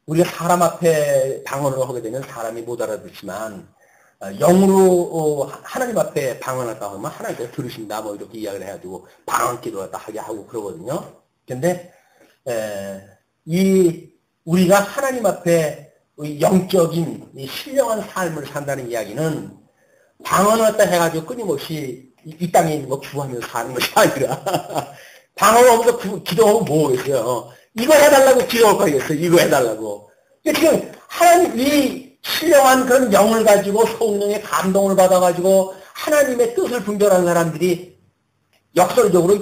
우리가 사람 앞에 방언으로 하게 되면 사람이 못 알아듣지만, 영으로 하나님 앞에 방언하다 하면 하나님께서 들으신다 뭐 이렇게 이야기를 해가지고 방언 기도를 하게 하고 그러거든요. 근데 우리가 하나님 앞에 영적인 신령한 삶을 산다는 이야기는 방언을 갖다 해가지고 끊임없이 이 땅에 있는 거 구하면서 사는 것이 아니라 방언하면서 기도하면 뭐겠어요? 이거 해달라고 기도할 거겠어요. 이거 해달라고. 지금 하나님 이 신령한 그런 영을 가지고 성령의 감동을 받아가지고 하나님의 뜻을 분별한 사람들이 역설적으로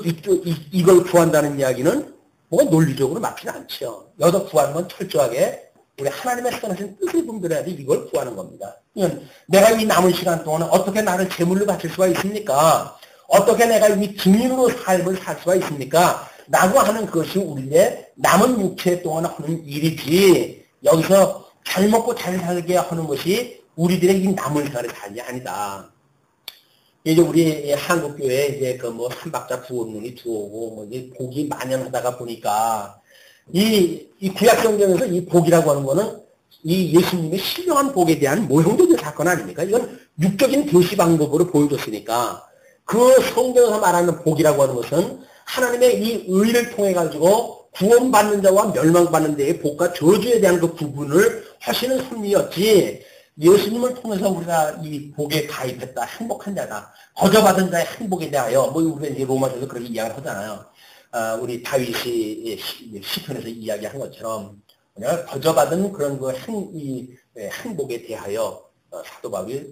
이걸 구한다는 이야기는 뭐가 논리적으로 맞지는 않죠. 여기서 구하는 건 철저하게 우리 하나님의 선하신 뜻을 분별해야지 이걸 구하는 겁니다. 내가 이 남은 시간 동안 어떻게 나를 제물로 바칠 수가 있습니까? 어떻게 내가 이 증인으로 삶을 살 수가 있습니까? 라고 하는 것이 우리의 남은 육체 동안 하는 일이지, 여기서 잘 먹고 잘 살게 하는 것이 우리들의 이 남은 시간의 삶이 아니다. 이제 우리 한국교회에 이제 뭐 삼박자 구원론이 들어오고 뭐 이제 복이 만연하다가 보니까 이 구약성경에서 이 복이라고 하는 거는 이 예수님의 신령한 복에 대한 모형적인 사건 아닙니까? 이건 육적인 교시 방법으로 보여줬으니까, 그 성경에서 말하는 복이라고 하는 것은 하나님의 이 의를 통해 가지고 구원받는 자와 멸망받는 자의 복과 저주에 대한 그 구분을 하시는 섭리였지, 예수님을 통해서 우리가 이 복에 가입했다, 행복한 자다, 거저받은 자의 행복에 대하여 뭐 우리가 이제 로마서에서 그렇게 이야기를 하잖아요. 우리 다윗이 시편에서 이야기한 것처럼 거저받은 그런 그 행복에 대하여 사도 바울이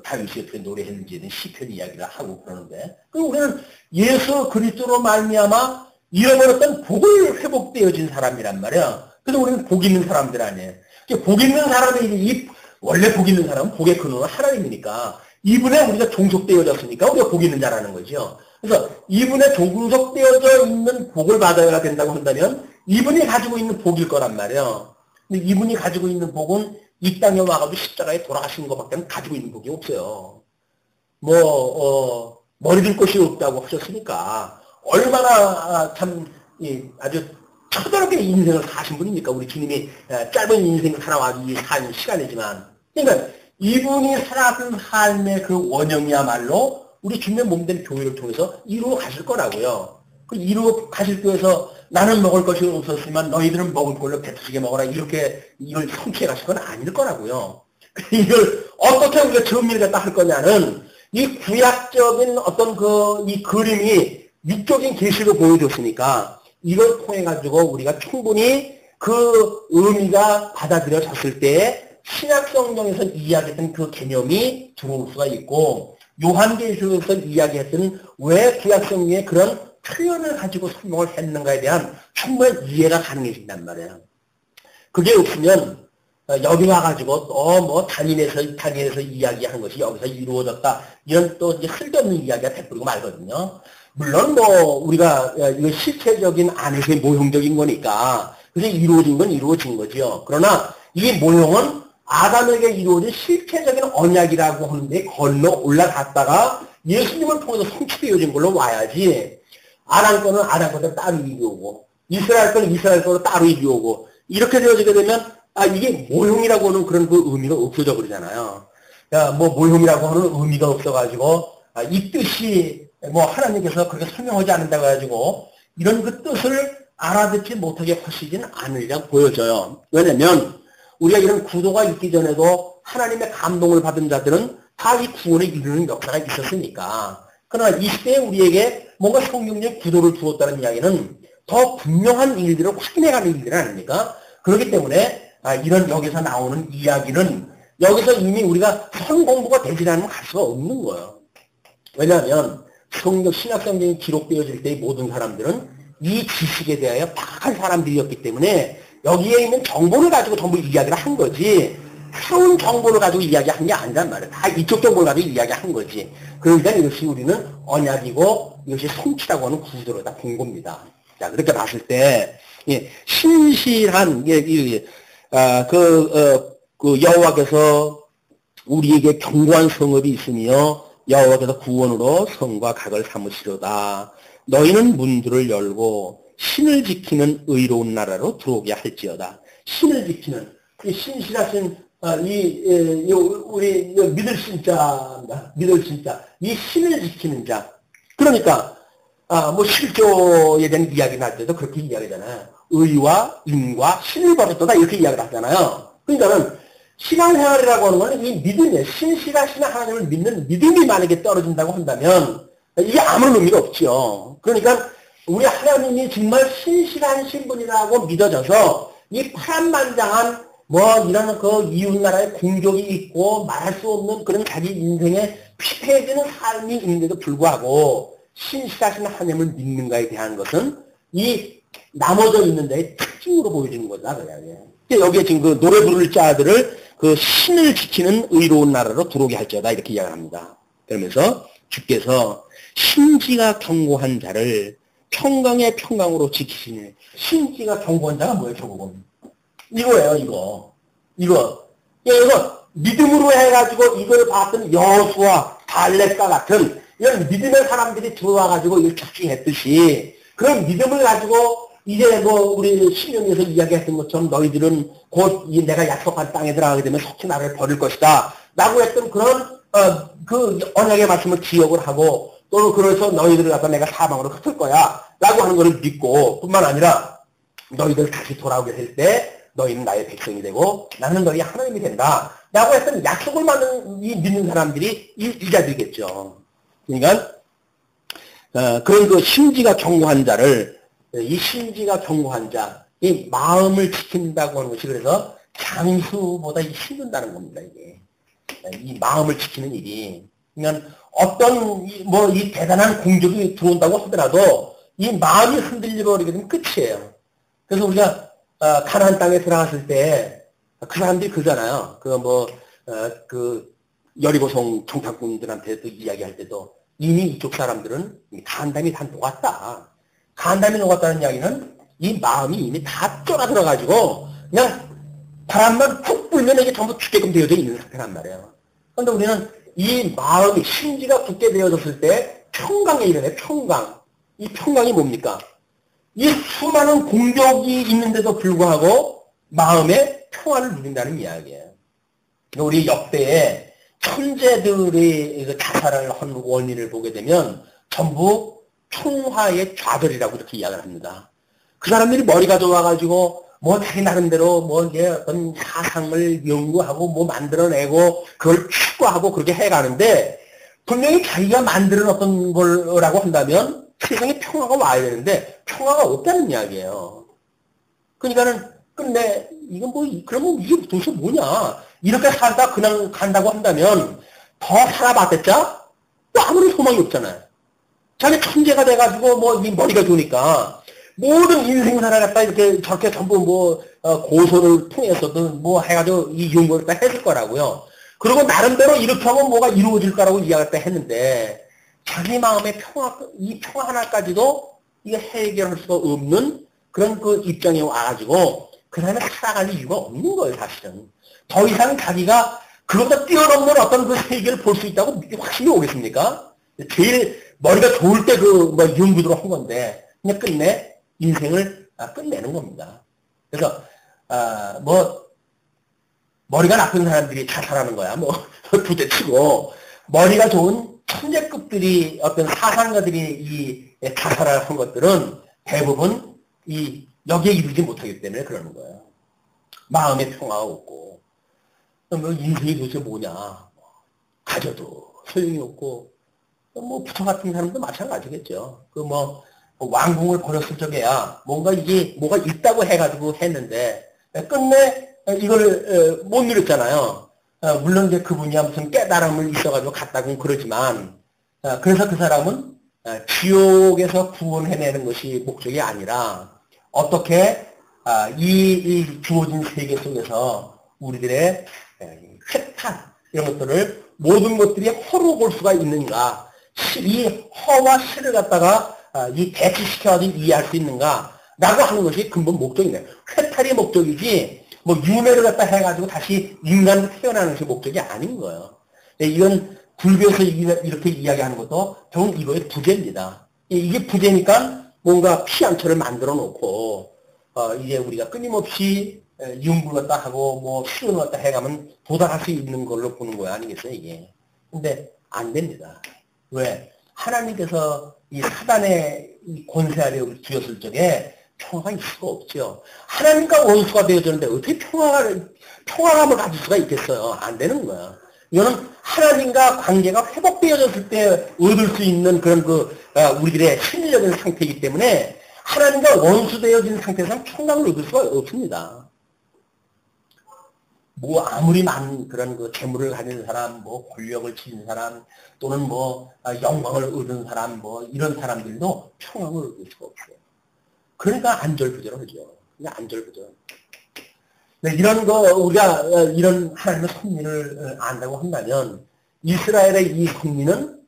다윗이 어떻게 노래했는지는 시편 이야기를 하고 그러는데, 그럼 우리는 예수 그리스도로 말미암아 잃어버렸던 복을 회복되어진 사람이란 말이야. 그래서 우리는 복 있는 사람들 아니에요. 복 있는 사람이 원래 복 있는 사람은 복의 근원은 하나님이니까 이분에 우리가 종속되어졌으니까 우리가 복 있는 자라는 거죠. 그래서 이분에 종속되어져 있는 복을 받아야 된다고 한다면 이분이 가지고 있는 복일 거란 말이에요. 근데 이분이 가지고 있는 복은 이 땅에 와가지고 십자가에 돌아가신 것밖에 가지고 있는 복이 없어요. 머리 들 곳이 없다고 하셨으니까 얼마나 참 아주 처절하게 인생을 사신 분입니까? 우리 주님이 짧은 인생을 살아와기 산 시간이지만. 그러니까 이분이 살아간 삶의 그 원형이야말로 우리 주님의 몸된 교회를 통해서 이루어 가실 거라고요. 그 이루어 가실 거에서 나는 먹을 것이 없었지만 너희들은 먹을 걸로 배투시게 먹어라. 이렇게 이걸 성취해 가실 건 아닐 거라고요. 이걸 어떻게 우리가 정리를 갖다 할 거냐는 이 구약적인 어떤 이 그림이 육적인 계시로 보여줬으니까 이걸 통해 가지고 우리가 충분히 그 의미가 받아들여졌을 때 신약 성경에서 이야기했던 그 개념이 들어올 수가 있고 요한계시록에서 이야기했던 왜 구약 성경에 그런 표현을 가지고 설명을 했는가에 대한 충분한 이해가 가능해진단 말이에요. 그게 없으면 여기 와가지고 또 뭐 단인에서 이야기하는 것이 여기서 이루어졌다. 이런 또 이제 쓸데없는 이야기가 돼버리고 말거든요. 물론 뭐 우리가 이거 실체적인 안에서의 모형적인 거니까 그래서 이루어진 건 이루어진 거죠. 그러나 이 모형은 아담에게 이루어진 실체적인 언약이라고 하는데 건너 올라갔다가 예수님을 통해서 성취되어진 걸로 와야지 아담 거는 아담 거대로 따로 이루어오고 이스라엘 거는 이스라엘 거로 따로 이루어오고 이렇게 되어지게 되면 이게 모형이라고 하는 그런 그 의미가 없어져 버리잖아요. 뭐 모형이라고 하는 의미가 없어가지고 이 뜻이 뭐 하나님께서 그렇게 설명하지 않는다고 해가지고 이런 그 뜻을 알아듣지 못하게 하시지는 않으리라고 보여져요. 왜냐면 우리가 이런 구도가 있기 전에도 하나님의 감동을 받은 자들은 다 이 구원에 이르는 역사가 있었으니까. 그러나 이 시대에 우리에게 뭔가 성경적 구도를 주었다는 이야기는 더 분명한 일들을 확인해가는 일들 아닙니까? 그렇기 때문에 이런 여기서 나오는 이야기는 여기서 이미 우리가 성공부가 되지 않으면 갈 수가 없는 거예요. 왜냐하면 신약 성경이 기록되어질 때의 모든 사람들은 이 지식에 대하여 박한 사람들이었기 때문에 여기에 있는 정보를 가지고 전부 이야기를 한 거지 새로운 정보를 가지고 이야기한 게 아니란 말이에요. 다 이쪽 정보를 가지고 이야기한 거지. 그러니까 이것이 우리는 언약이고 이것이 성취라고 하는 구조로 다 본 겁니다. 자, 그렇게 봤을 때 신실한 그 여호와께서 우리에게 견고한 성읍이 있으며 여호와께서 구원으로 성과 각을 삼으시로다. 너희는 문들을 열고 신을 지키는 의로운 나라로 들어오게 할지어다. 신을 지키는 이 신실하신 우리 믿을 신자입니다. 믿을 신자. 이 신을 지키는 자. 그러니까 뭐 실조에 대한 이야기를 할 때도 그렇게 이야기하잖아요. 의와 인과 신을 버렸다 이렇게 이야기를 하잖아요. 그러니까는 신앙생활이라고 하는 거는 이 믿음이에요. 신실하신 하나님을 믿는 믿음이 만약에 떨어진다고 한다면 이게 아무런 의미가 없죠. 그러니까 우리 하나님이 정말 신실하신 분이라고 믿어져서 이 파란만장한 뭐 이런 그 이웃나라의 공격이 있고 말할 수 없는 그런 자기 인생에 피폐해지는 삶이 있는데도 불구하고 신실하신 하나님을 믿는가에 대한 것은 이 나머져 있는 데의 특징으로 보여지는 거다. 여기에 지금 그 노래 부를 자들을 그 신을 지키는 의로운 나라로 들어오게 할지어다 이렇게 이야기합니다. 그러면서 주께서 신지가 견고한 자를 평강의 평강으로 지키시니 신지가 견고한 자가 뭐예요? 저거는 이거예요. 이거 믿음으로 해가지고 이걸 봤던 여호수아 갈렙과 같은 이런 믿음의 사람들이 들어와가지고 이걸 집중했듯이 그런 믿음을 가지고 이제 뭐 우리 신명기에서 이야기했던 것처럼 너희들은 곧 내가 약속한 땅에 들어가게 되면 속히 나를 버릴 것이다 라고 했던 그런 그 언약의 말씀을 기억을 하고 또 그래서 너희들을 갖다 내가 사방으로 흩을 거야 라고 하는 것을 믿고 뿐만 아니라 너희들 다시 돌아오게 될 때 너희는 나의 백성이 되고 나는 너희 하나님이 된다 라고 했던 약속을 믿는 사람들이 이 자들이겠죠. 그러니까 그런 그 신지가 견고한 자를 이 신지가 견고한 자, 이 마음을 지킨다고 하는 것이 그래서 장수보다 힘든다는 겁니다. 이게 이 마음을 지키는 일이. 그러니까 어떤 뭐 이 대단한 공격이 들어온다고 하더라도 이 마음이 흔들려 버리게 되면 끝이에요. 그래서 우리가 가나안 땅에 들어갔을 때 그 사람들이 그러잖아요. 그 여리고성 정탐꾼들한테 또 이야기할 때도 이미 이쪽 사람들은 간담이 다 녹았다. 간담이 녹았다는 이야기는 이 마음이 이미 다 쫄아들어가지고 그냥 바람만 푹 불면 이게 전부 죽게끔 되어져 있는 상태란 말이에요. 그런데 우리는 이 마음이 신지가 굳게 되어졌을 때 평강에 이르네. 평강. 이 평강이 뭡니까? 이 수많은 공격이 있는데도 불구하고 마음의 평화를 누린다는 이야기예요. 우리 역대에 천재들이 자살을 한 원인을 보게 되면 전부 평화의 좌절이라고 이렇게 이야기를 합니다. 그 사람들이 머리가 좋아가지고 뭐 자기 나름대로 뭐 이제 어떤 사상을 연구하고 뭐 만들어내고 그걸 추구하고 그렇게 해가는데 분명히 자기가 만드는 어떤 거라고 한다면 세상에 평화가 와야 되는데 평화가 없다는 이야기예요. 그러니까는 끝내 이건 뭐 그러면 이게 도대체 뭐냐 이렇게 살다 그냥 간다고 한다면 더 살아봤댔자 또 아무런 소망이 없잖아요. 자기 천재가 돼가지고 뭐 이 머리가 좋으니까 모든 인생사를 갖다 이렇게 저렇게 전부 뭐 고소를 통해서든 뭐 해가지고 이 연구를 다 했을 거라고요. 그리고 나름대로 이렇게 하면 뭐가 이루어질 거라고 이야기를 다 했는데 자기 마음의 평화, 이 평화 하나까지도 이게 해결할 수가 없는 그런 그 입장에 와가지고 그 다음에 살아갈 이유가 없는 거예요, 사실은. 더 이상 자기가 그것보다 뛰어넘는 어떤 그 세계를 볼 수 있다고 확신이 오겠습니까? 제일 머리가 좋을 때 그 뭐 연구들을 한 건데 그냥 끝내 인생을 끝내는 겁니다. 그래서 뭐 머리가 나쁜 사람들이 자살하는 거야. 뭐 둘째치고 머리가 좋은 천재급들이 어떤 사상가들이 이 자살을 한 것들은 대부분 이 여기에 이르지 못하기 때문에 그러는 거예요. 마음의 평화가 없고 뭐 인생이 도대체 뭐냐 가져도 소용이 없고 뭐 부처 같은 사람도 마찬가지겠죠. 그 뭐 왕궁을 버렸을 적에야 뭔가 이게 뭐가 있다고 해가지고 했는데 끝내 이걸 못 누렸잖아요. 물론 이제 그분이 무슨 깨달음을 있어가지고 갔다고 그러지만 그래서 그 사람은 지옥에서 구원해내는 것이 목적이 아니라 어떻게 이 주어진 세계 속에서 우리들의 회탈 이런 것들을 모든 것들이 허로 볼 수가 있는가 이 허와 실을 갖다가 이 대치시켜가지고 이해할 수 있는가 라고 하는 것이 근본 목적이네요. 회탈이 목적이지 뭐 윤회를 갖다 해가지고 다시 인간으로 태어나는 것이 목적이 아닌 거예요. 이건 불교에서 이렇게 이야기하는 것도 결국 이거의 부재입니다. 이게 부재니까 뭔가 피안처를 만들어 놓고 이제 우리가 끊임없이 연구를 갖다 하고 뭐 실험을 갖다 해가면 도달할 수 있는 걸로 보는 거야 아니겠어요 이게. 근데 안 됩니다. 왜? 하나님께서 이 사단의 이 권세 아래 우리 두었을 적에 평화가 있을 수가 없죠. 하나님과 원수가 되어졌는데 어떻게 평화감을 가질 수가 있겠어요? 안 되는 거야. 이거는 하나님과 관계가 회복되어졌을 때 얻을 수 있는 그런 우리들의 심리적인 상태이기 때문에 하나님과 원수되어진 상태에서는 평강을 얻을 수가 없습니다. 뭐 아무리 많은 그런 재물을 가진 사람, 뭐 권력을 지닌 사람, 또는 뭐 영광을 얻은 사람, 뭐 이런 사람들도 평강을 얻을 수가 없어요. 그러니까 안절부절하죠. 그냥 안절부절. 네, 이런 우리가 이런 하나님의 섭리를 안다고 한다면 이스라엘의 이 섭리는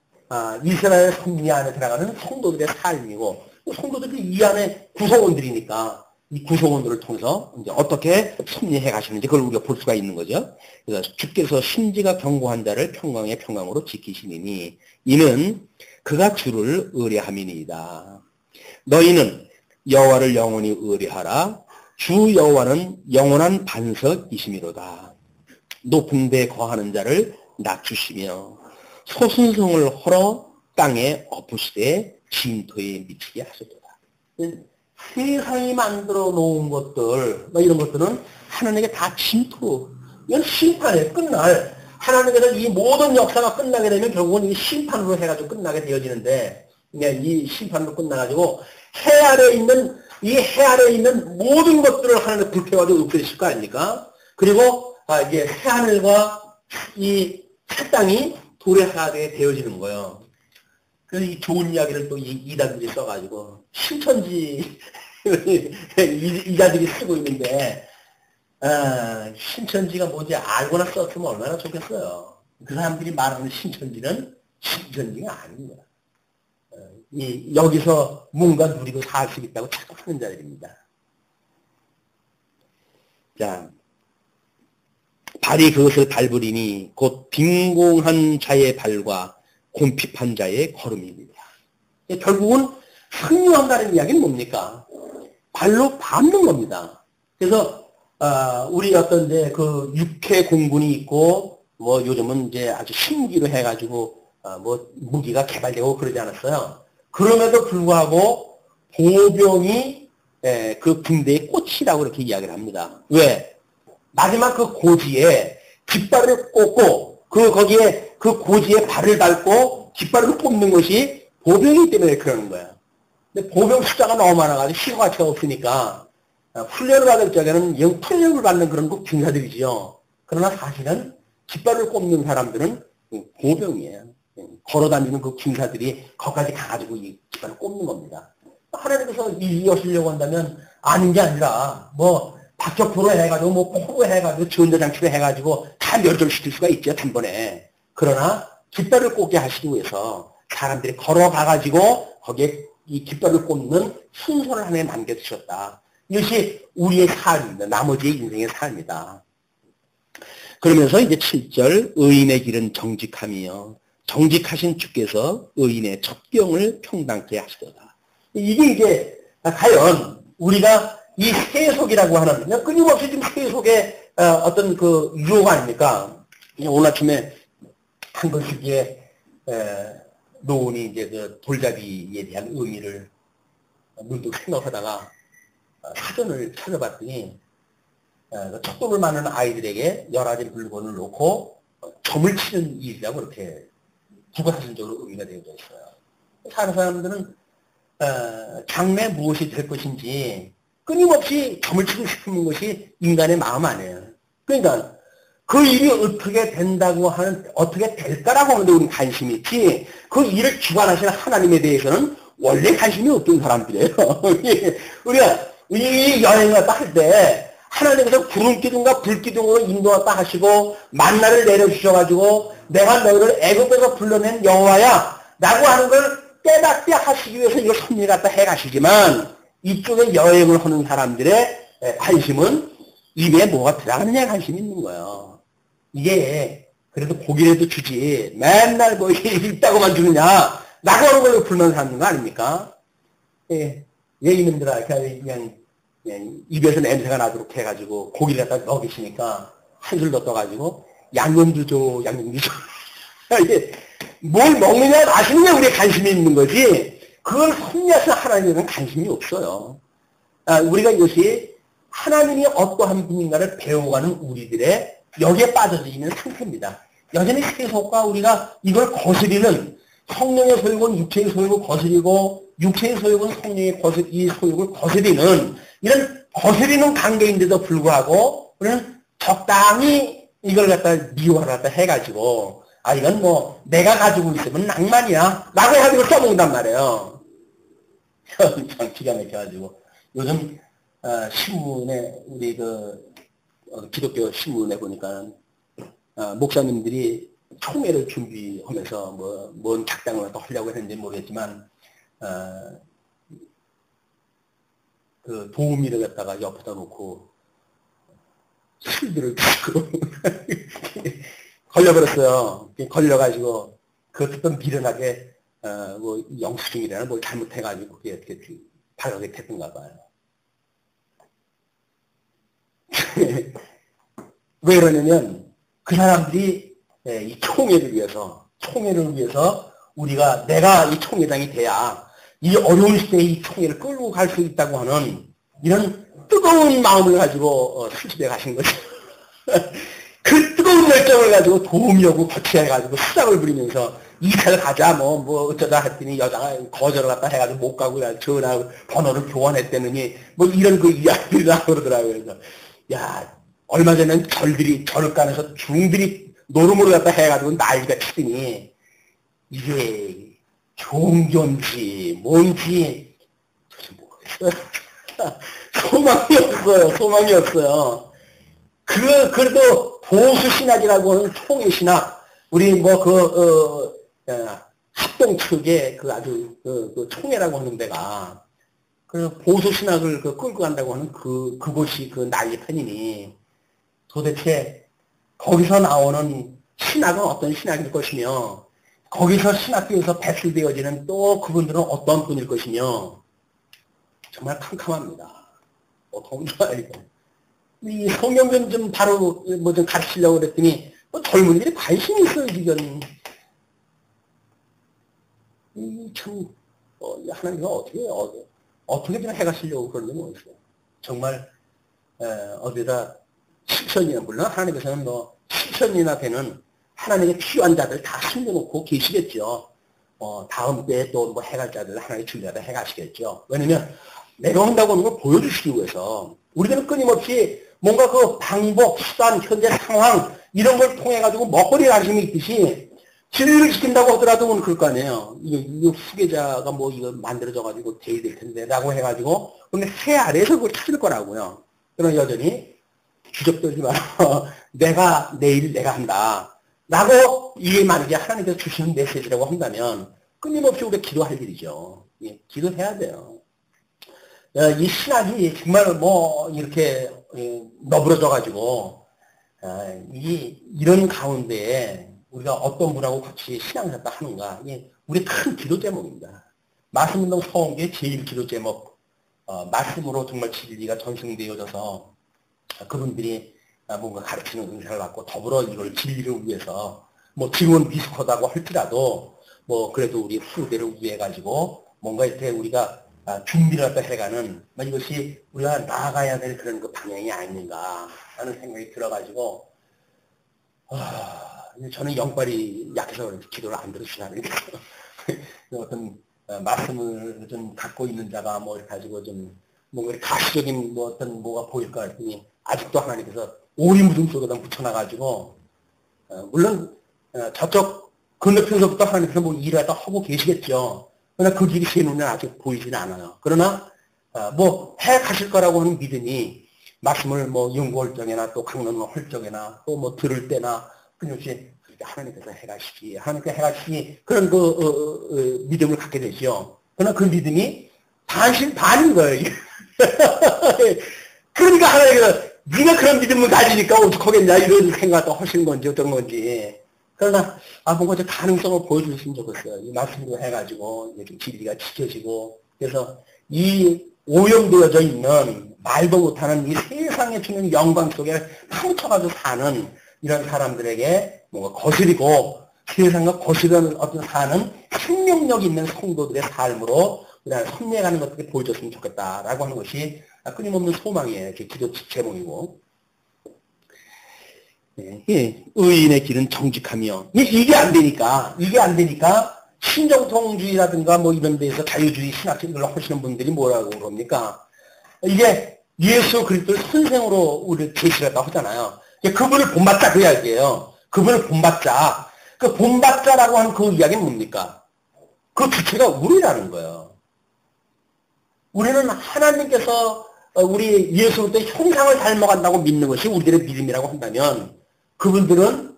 이스라엘의 섭리 안에 들어가는 성도들의 삶이고 성도들이 이 안에 구성원들이니까 이 구성원들을 통해서 이제 어떻게 섭리해 가시는지 그걸 우리가 볼 수가 있는 거죠. 그래서 주께서 심지가 견고한 자를 평강의 평강으로 지키시니니 이는 그가 주를 의뢰함이니이다. 너희는 여호와를 영원히 의뢰하라. 주 여호와는 영원한 반석이시미로다. 높은 데 거하는 자를 낮추시며 소순성을 헐어 땅에 엎으시되 진토에 미치게 하소도다. 세상이 만들어 놓은 것들, 이런 것들은 하나님께 다 진토로, 이건 심판에 끝날, 하나님께서 이 모든 역사가 끝나게 되면 결국은 이 심판으로 해가지고 끝나게 되어지는데, 이 심판으로 끝나가지고 이 해 아래에 있는 모든 것들을 하나님 불태워가지고 없애실 거 아닙니까? 그리고 이제 새하늘과 이 새 땅이 돌의 하나에 되어지는 거예요. 그래서 이 좋은 이야기를 또 이단들이 써가지고 신천지 이자들이 쓰고 있는데 신천지가 뭔지 알고나 썼으면 얼마나 좋겠어요. 그 사람들이 말하는 신천지는 신천지가 아닙니다. 여기서 뭔가 누리고 살 수 있다고 착각하는 자들입니다. 자, 발이 그것을 밟으리니 곧 빈공한 자의 발과 곰핍한 자의 걸음입니다. 결국은 승리한다는 이야기는 뭡니까? 발로 밟는 겁니다. 그래서 우리 어떤 이제 그 육해 공군이 있고 뭐 요즘은 이제 아주 신기로 해가지고 뭐 무기가 개발되고 그러지 않았어요. 그럼에도 불구하고 보병이 그 군대의 꽃이라고 이렇게 이야기를 합니다. 왜? 마지막 그 고지에 깃발을 꽂고 거기에 그 고지에 발을 밟고 깃발을 꼽는 것이 보병이기 때문에 그러는 거예요. 근데 보병 숫자가 너무 많아가지고 시효 가치가 없으니까 훈련을 받을 적에는 영탄력을 받는 그런 그 군사들이지요. 그러나 사실은 깃발을 꼽는 사람들은 보병이에요. 걸어다니는 그 군사들이 거기까지 가가지고 이 깃발을 꼽는 겁니다. 하나님께서 이기시려고 한다면 아닌 게 아니라 뭐 박격포로 해가지고 뭐 포로 해가지고 전자장치로 해가지고 다 멸절시킬 수가 있죠, 단번에. 그러나 깃발을 꽂게 하시기 위해서 사람들이 걸어가가지고 거기에 이 깃발을 꽂는 순서를 하나에 남겨주셨다. 이것이 우리의 삶입니다. 나머지의 인생의 삶이다. 그러면서 이제 7절 의인의 길은 정직함이요. 정직하신 주께서 의인의 첩경을 평당케 하시도다. 이게 이제 과연 우리가 이 세속이라고 하는 끊임없이 지금 세속의 어떤 그 유혹 아닙니까? 오늘 아침에 한 글씨기에 노은이 이제 그 돌잡이에 대한 의미를 문득 생각하다가 사전을 찾아봤더니 척도를 많은 아이들에게 여러 가지 물건을 놓고 점을 치는 일이라고 이렇게 국어사전적으로 의미가 되어져 있어요. 사는 사람들은 장래 무엇이 될 것인지 끊임없이 점을 치고 싶은 것이 인간의 마음 아니에요. 그러니까 그 일이 어떻게 된다고 하는, 어떻게 될까라고 하는데 우리는 관심이 있지, 그 일을 주관하시는 하나님에 대해서는 원래 관심이 없던 사람들이에요. 우리가 이 여행을 갔다 할 때 하나님께서 구름기둥과 불기둥으로 인도했다 하시고 만나를 내려주셔가지고 내가 너희를 애굽에서 불러낸 여호와야 라고 하는 걸 깨닫게 하시기 위해서 이걸 섭리 갖다 해가시지만 이쪽에 여행을 하는 사람들의 관심은 입에 뭐가 들어가느냐에 관심이 있는 거예요. 이게 그래도 고기라도 주지 맨날 뭐 있다고만 주느냐 라고 하는 걸 불만 사는 거 아닙니까? 예, 이놈들아 그냥 입에서 냄새가 나도록 해가지고 고기를 갖다 먹이시니까 한술 더 떠가지고 양념도 줘, 양념도 줘. 이게 뭘 먹느냐 마시느냐 우리의 관심이 있는 거지 그걸 섭리하신 하나님에는 관심이 없어요. 우리가 이것이 하나님이 어떠한 분인가를 배워가는 우리들의 여기에 빠져져 있는 상태입니다. 여전히 세속과 우리가 이걸 거스리는 성령의 소욕은 육체의 소욕을 거스리고 육체의 소욕은 성령의 이 소욕을 거스리는 이런 거스리는 관계인데도 불구하고 우리는 적당히 이걸 갖다 미화를 갖다 해가지고 이건 뭐 내가 가지고 있으면 낭만이야 라고 해가지고 써먹는단 말이에요. 참 기가 막혀가지고 요즘 신문에 우리 기독교 신문에 보니까 목사님들이 총회를 준비하면서 뭔 작당을 또 하려고 했는지 모르겠지만 그 도우미를 갖다가 옆에다 놓고 술들을 드시고 걸려버렸어요. 걸려가지고 그것도 미련하게 뭐 영수증이라나 뭘 잘못해가지고 그게 이렇게 발각이 됐던가 봐요. 왜 그러냐면 그 사람들이 이 총회를 위해서 내가 이 총회장이 돼야 이 어려운 시대에 이 총회를 끌고 갈 수 있다고 하는 이런 뜨거운 마음을 가지고 수집해 가신 거죠. 그 뜨거운 열정을 가지고 도움이라고 거치해가지고 수작을 부리면서 2차를 가자 뭐 어쩌다 했더니 여자가 거절을 갖다 해가지고 못 가고 전화 번호를 교환했다느니 뭐 이런 그 이야기를 하고 그러더라고요. 그래서 야 얼마 전엔 절간에서 중들이 노름으로 갖다 해가지고 난리가 치더니 이게 종교인지 뭔지 모르겠어요. 소망이 없어요. 그래도 보수 신학이라고 하는 총회 신학, 우리 합동 측의 아주 총회라고 하는 데가 그 보수 신학을 끌고 간다고 하는 그곳이 난리 편이니 도대체 거기서 나오는 신학은 어떤 신학일 것이며 거기서 신학교에서 배출되어지는 또 그분들은 어떤 분일 것이며 정말 캄캄합니다. 어떤가 이거. 이 성경 좀 바로 뭐 좀 가르치려고 그랬더니 뭐 젊은이들이 관심이 있어요 지금. 참 하나님이 어떻게 좀 해가시려고 그러는지 모르겠어요. 정말 어디다 실천이나 물론 하나님께서는 뭐 실천이나 되는 하나님의 필요한 자들 다 숨겨놓고 계시겠죠. 다음 때에 또 뭐 해갈 자들 하나님 준비하다 해가시겠죠. 왜냐면 내가 한다고 하는 걸 보여주시기 위해서 우리들은 끊임없이 뭔가 그 방법, 수단, 현재 상황 이런 걸 통해 가지고 먹거리 가심이 있듯이 진리를 지킨다고 하더라도 오늘 그럴 거 아니에요. 이거 후계자가 뭐 이거 만들어져 가지고 대의될 텐데 라고 해가지고 근데 새 아래에서 그걸 찾을 거라고요. 그러나 여전히 주접들지 마라. 내일 내가 한다. 라고 이게 만약에 하나님께서 주시는 메시지라고 한다면 끊임없이 우리가 기도할 일이죠. 예, 기도해야 돼요. 이 신학이 정말 뭐 이렇게 너부러져 가지고 이런 가운데에 우리가 어떤 분하고 같이 신앙생활을 하는가 우리 큰 기도 제목입니다. 말씀운동 서원교의 제일 기도 제목 말씀으로 정말 진리가 전승되어져서 그분들이 뭔가 가르치는 은사를 받고 더불어 이걸 진리를 위해서 뭐 지금은 미숙하다고 할지라도 뭐 그래도 우리 후대를 위해 가지고 뭔가 이렇게 우리가 준비를 해가는 이것이 우리가 나아가야 될 그런 그 방향이 아닌가 하는 생각이 들어가지고 저는 영빨이 약해서 기도를 안 들으시나요? 어떤 말씀을 좀 갖고 있는 자가 뭐 이렇게 가지고 좀 뭔가 가시적인 뭐 어떤 뭐가 보일까 했더니 아직도 하나님께서 오리무중 속에다 묻혀놔가지고 물론 저쪽 건너편서부터 하나님께서 뭐 일하다 하고 계시겠죠. 그러나 그 길이 제 눈에 아직 보이지는 않아요. 그러나 뭐 해 가실 거라고 하는 믿음이 말씀을 뭐 연구할 적에나 또 강론할 적에나 또 뭐 들을 때나 끊임없이 하나님께서 해가시기 하나님께서 해가시기 그런 그 믿음을 갖게 되죠. 그러나 그 믿음이 반인 거예요. 그러니까 하나님께서 네가 그런 믿음을 가지니까 어떡하겠냐 이런 생각도 하신 건지 어떤 건지. 그러나 뭔가 저 가능성을 보여주셨으면 좋겠어요. 이 말씀으로 해가지고 이렇게 진리가 지켜지고 그래서 이 오염되어져 있는 말도 못하는 이 세상에 주는 영광 속에 파묻혀가지고 사는 이런 사람들에게 뭔가 거스리고 세상과 거스르는 어떤 사는 생명력 있는 성도들의 삶으로 우리가 섭리해가는 것들이 보여줬으면 좋겠다라고 하는 것이 끊임없는 소망이에요. 이렇게 기도 제목이고. 예, 의인의 길은 정직하며 이게 안 되니까 신정통주의라든가 뭐 이런 데에서 자유주의 신학생들을 하시는 분들이 뭐라고 그럽니까? 이게 예수 그리스도를 선생으로 우리를 제시했다고 하잖아요. 그분을 본받자 그 이야기예요. 그분을 본받자. 그 본받자라고 하는 그 이야기는 뭡니까? 그 주체가 우리라는 거예요. 우리는 하나님께서 우리 예수 그리스도의 형상을 닮아간다고 믿는 것이 우리들의 믿음이라고 한다면 그분들은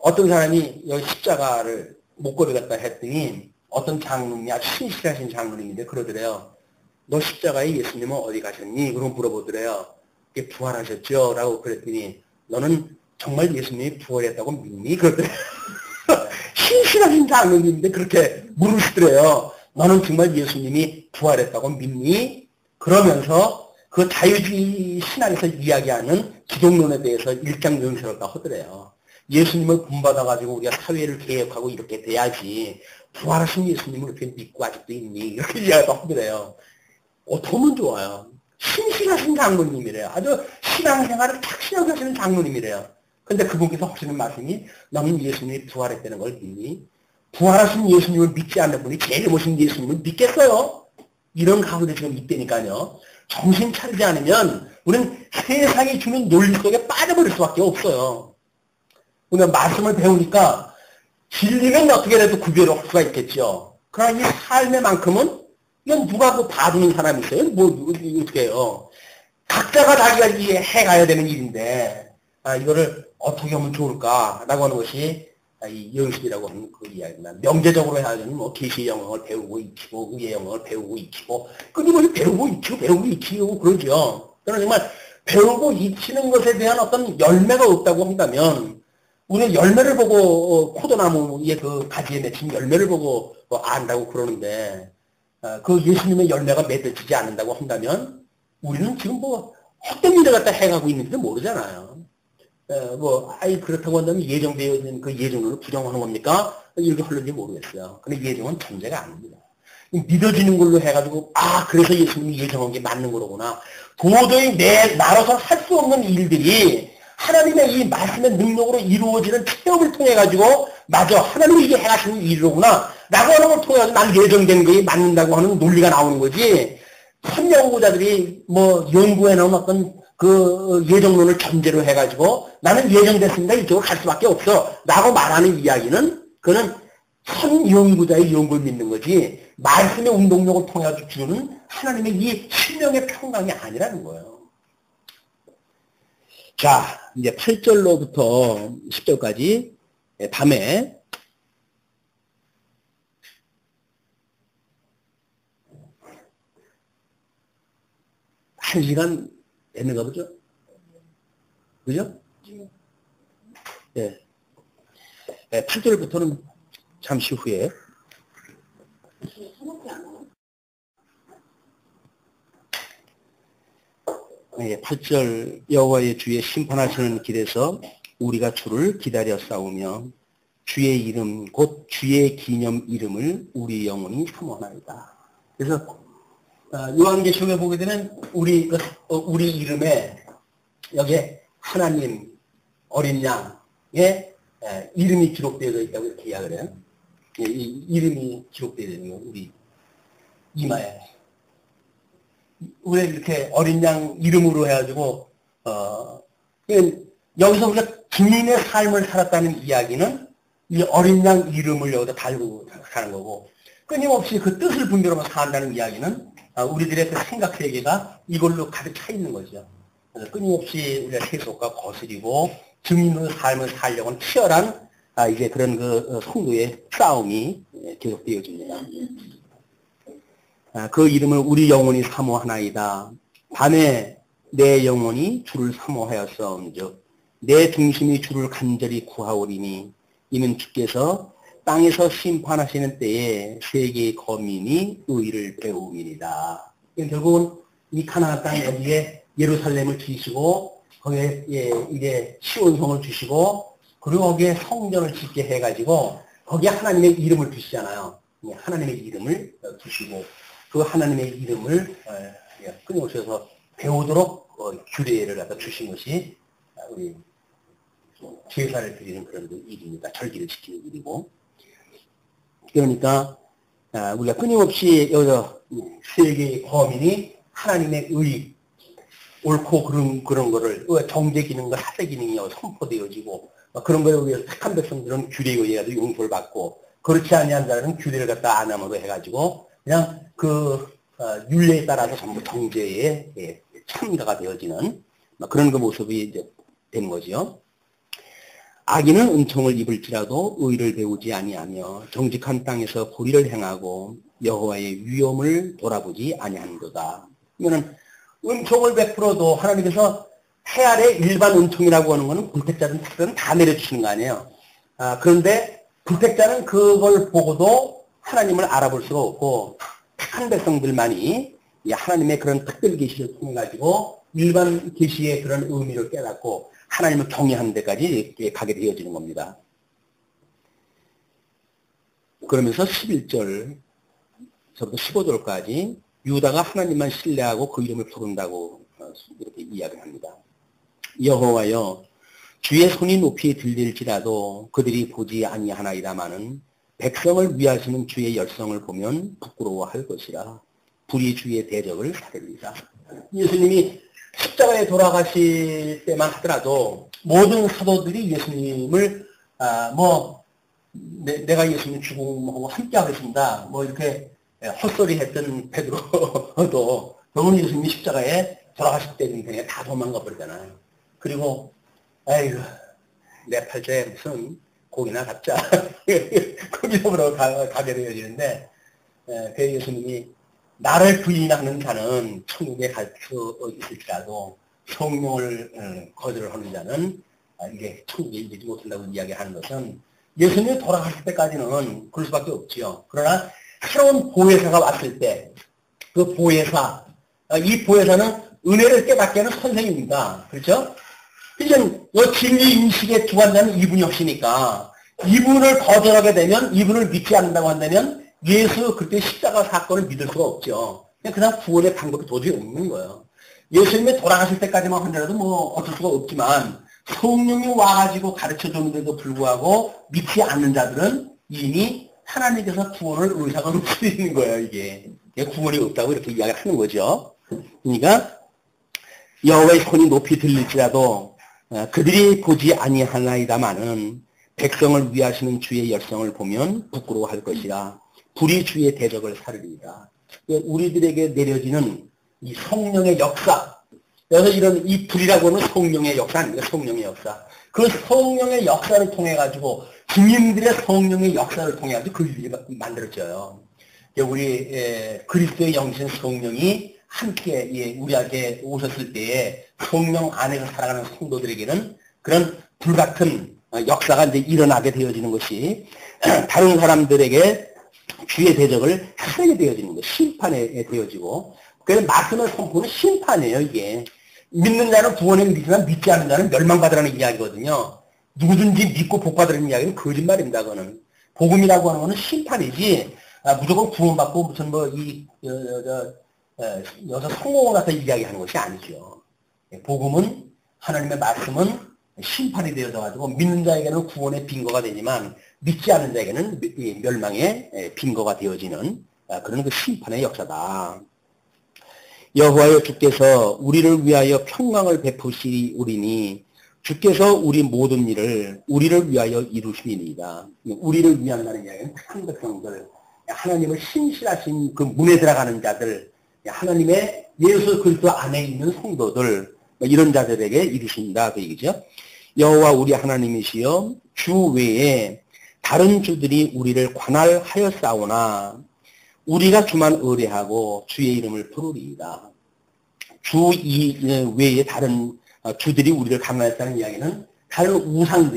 어떤 사람이 여기 십자가를 목걸이 갖다 했더니 어떤 장로님이 아주 신실하신 장로님인데 그러더래요. 너 십자가에 예수님은 어디 가셨니? 그럼 물어보더래요. 부활하셨죠? 라고 그랬더니 너는 정말 예수님이 부활했다고 믿니? 그러더래요. 신실하신 장로님인데 그렇게 물으시더래요. 너는 정말 예수님이 부활했다고 믿니? 그러면서 그 자유주의 신학에서 이야기하는 기독론에 대해서 일장면설을 하더래요. 예수님을 본받아가지고 우리가 사회를 개혁하고 이렇게 돼야지 부활하신 예수님을 이렇게 믿고 아직도 있니? 이렇게 이야기도 하더래요. 어떠면 좋아요. 신실하신 장로님이래요. 아주 신앙생활을 착실하게 하시는 장로님이래요. 근데 그분께서 하시는 말씀이 너는 예수님이 부활했다는 걸 믿니? 부활하신 예수님을 믿지 않는 분이 제일 멋진 예수님을 믿겠어요? 이런 가운데 지금 있다니까요. 정신 차리지 않으면 우리는 세상이 주는 논리 속에 빠져버릴 수밖에 없어요. 우리가 말씀을 배우니까 진리는 어떻게 해도 구별할 수가 있겠죠. 그러나 이 삶의 만큼은 이건 누가 그 봐주는 사람이 있어요? 뭐 어떻게 해요? 각자가 자기가 이게 해가야 되는 일인데 이거를 어떻게 하면 좋을까라고 하는 것이 이 연습이라고 하는 그 이야기입니다. 명제적으로 해야 되는 뭐 계시의 영역을 배우고 익히고 의의 영역을 배우고 익히고 끊임없이 배우고 익히고 그러죠. 그러나 정말 배우고 익히는 것에 대한 어떤 열매가 없다고 한다면 우리는 열매를 보고 포도나무의 그 가지에 맺힌 열매를 보고 안다고 그러는데 그 예수님의 열매가 맺어지지 않는다고 한다면 우리는 지금 뭐 헛된 일을 갖다 해가고 있는지 모르잖아요. 그렇다고 한다면 예정되어 있는 그 예정을 부정하는 겁니까? 이렇게 흘는지 모르겠어요. 근데 예정은 존재가 아닙니다. 믿어지는 걸로 해가지고, 그래서 예수님이 예정한 게 맞는 거로구나. 도저히 나로서 할 수 없는 일들이 하나님의 이 말씀의 능력으로 이루어지는 체험을 통해가지고, 맞아, 하나님이 이게 해가시는 일이로구나. 라고 하는 걸 통해서 난 예정된 거에 맞는다고 하는 논리가 나오는 거지. 선연구자들이 연구해 놓은 어떤 그 예정론을 전제로 해가지고 나는 예정됐습니다. 이쪽으로 갈 수밖에 없어. 라고 말하는 이야기는 그는 선연구자의 연구를 믿는 거지 말씀의 운동력을 통해 주는 하나님의 이 신령의 평강이 아니라는 거예요. 자, 이제 8절로부터 10절까지 밤에 한 시간 됐는가 보죠? 그죠? 예. 8절부터는 잠시 후에. 예, 8절 여호와의 주의 심판하시는 길에서 우리가 주를 기다려 싸우며 주의 이름 곧 주의 기념 이름을 우리 영혼이 사모하나이다. 그래서 요한계시록에 보게 되면 우리 이름에 여기에 하나님 어린 양의 이름이 기록되어 있다고 이렇게 이야기를 해요. 이 이름이 기록되어 있는 거 우리 이마에. 왜 이렇게 어린 양 이름으로 해가지고 여기서 우리가 주님의 삶을 살았다는 이야기는 이 어린 양 이름을 여기다 달고 사는 거고 끊임없이 그 뜻을 분별하면서 산다는 이야기는 우리들의 그 생각 세계가 이걸로 가득 차 있는 거죠. 그래서 끊임없이 우리가 세속과 거스리고 증인의 삶을 살려고 하는 치열한 이제 그런 그 성도의 싸움이 계속되어집니다. 그 이름을 우리 영혼이 사모하나이다. 밤에 내 영혼이 주를 사모하였사온즉 내 중심이 주를 간절히 구하오리니 이는 주께서 땅에서 심판하시는 때에 세계의 거민이 의를 배움이니이다. 결국은 이 가나안 땅 여기에 예루살렘을 지으시고 거기에 이제 시온성을 주시고 그리고 거기에 성전을 짓게 해가지고 거기에 하나님의 이름을 주시잖아요. 하나님의 이름을 주시고 그 하나님의 이름을 끊임없이 배우도록 규례를 갖다 주신 것이 우리 제사를 드리는 그런 일입니다. 절기를 지키는 일이고. 그러니까 우리가 끊임없이 여기서 세계의 거민이 하나님의 의, 옳고 그런 거를 정죄 기능과 사죄 기능이 선포되어지고 그런 거에 의해서 택한 백성들은 규례에 의해서 용서를 받고 그렇지 아니한 자는 규례를 갖다 안 함으로 해가지고 그냥 그 율례에 따라서 전부 정죄에 참가가 되어지는 그런 그 모습이 이제 되는 거죠. 악인은 은총을 입을지라도 의를 배우지 아니하며 정직한 땅에서 불의를 행하고 여호와의 위엄을 돌아보지 아니하는도다. 그러면 은총을 베풀어도 하나님께서 해 아래 일반 은총이라고 하는 것은 불택자든 택자든 다 내려주시는 거 아니에요. 그런데 불택자는 그걸 보고도 하나님을 알아볼 수가 없고 택한 백성들만이 하나님의 그런 특별 계시를 통해 가지고 일반 계시의 그런 의미를 깨닫고 하나님을 경외하는 데까지 가게 되어지는 겁니다. 그러면서 11절부터 15절까지 유다가 하나님만 신뢰하고 그 이름을 부른다고 이렇게 이야기를 합니다. 여호와여 주의 손이 높이 들릴지라도 그들이 보지 아니하나이다마는 백성을 위하시는 주의 열성을 보면 부끄러워할 것이라 불의 주의 대적을 사릅니다. 예수님이 십자가에 돌아가실 때만 하더라도 모든 사도들이 예수님을 내가 예수님 죽음하고 함께 하겠습니다. 이렇게 헛소리 했던 베드로도 결국은 예수님이 십자가에 돌아가실 때는 그냥 다 도망가 버리잖아요. 그리고 아이고 내 팔자에 무슨 고기나 잡자 거기서 보러 가게 되어지는데 그 예수님이 나를 부인하는 자는 천국에 갈 수 있을지라도 성령을 거절하는 자는 이게 천국에 이르지 못한다고 이야기하는 것은 예수님이 돌아가실 때까지는 그럴 수밖에 없지요. 그러나 새로운 보혜사가 왔을 때 그 보혜사, 이 보혜사는 은혜를 깨닫게 하는 선생입니다. 그렇죠? 이제 진리 인식의 주관자는 이분이었으니까 이분을 거절하게 되면, 이분을 믿지 않는다고 한다면 예수 그때 십자가 사건을 믿을 수가 없죠. 그냥 구원의 방법이 도저히 없는 거예요. 예수님이 돌아가실 때까지만 하더라도 뭐 어쩔 수가 없지만 성령이 와가지고 가르쳐줬는데도 불구하고 믿지 않는 자들은 이미 하나님께서 구원을 의사가 없으시는 거예요. 이게 구원이 없다고 이렇게 이야기하는 거죠. 그러니까 여호와의 손이 높이 들릴지라도 그들이 보지 아니하나이다마는 백성을 위하시는 주의 열성을 보면 부끄러워할 것이라. 불이 주의 대적을 사르리이다. 우리들에게 내려지는 이 성령의 역사, 그래서 이런 이 불이라고 하는 성령의 역사 아닙니까? 성령의 역사. 그 성령의 역사를 통해 가지고 주님들의 성령의 역사를 통해 가지고 그 일이 만들어져요. 우리 그리스도의 영신 성령이 함께 우리에게 오셨을 때에 성령 안에서 살아가는 성도들에게는 그런 불같은 역사가 이제 일어나게 되어지는 것이 다른 사람들에게 주의 대적을 하게 되어지는 것, 심판에 되어지고, 그래서 말씀을 선포는 심판이에요. 이게 믿는 자는 구원에 이르지만 믿지 않는 자는 멸망받으라는 이야기거든요. 누구든지 믿고 복받으라는 이야기는 거짓말입니다. 그거는 복음이라고 하는 것은 심판이지 무조건 구원받고 무슨 여기서 성공을 갖다 이야기하는 것이 아니죠. 복음은, 하나님의 말씀은 심판이 되어져 가지고 믿는 자에게는 구원의 빈거가 되지만 믿지 않는 자에게는 멸망의 빈거가 되어지는 그런 그 심판의 역사다. 여호와여 주께서 우리를 위하여 평강을 베푸시리니 주께서 우리 모든 일을 우리를 위하여 이루시리이다. 우리를 위한다는 이야기는 큰 백성들, 하나님을 신실하신 그 문에 들어가는 자들, 하나님의 예수 그리스도 안에 있는 성도들, 이런 자들에게 이루신다 그 얘기죠. 여호와 우리 하나님이시여 주 외에 다른 주들이 우리를 관할하였사오나 우리가 주만 의뢰하고 주의 이름을 부르리이다. 주 외에 다른 주들이 우리를 관할했다는 이야기는 다른 우상을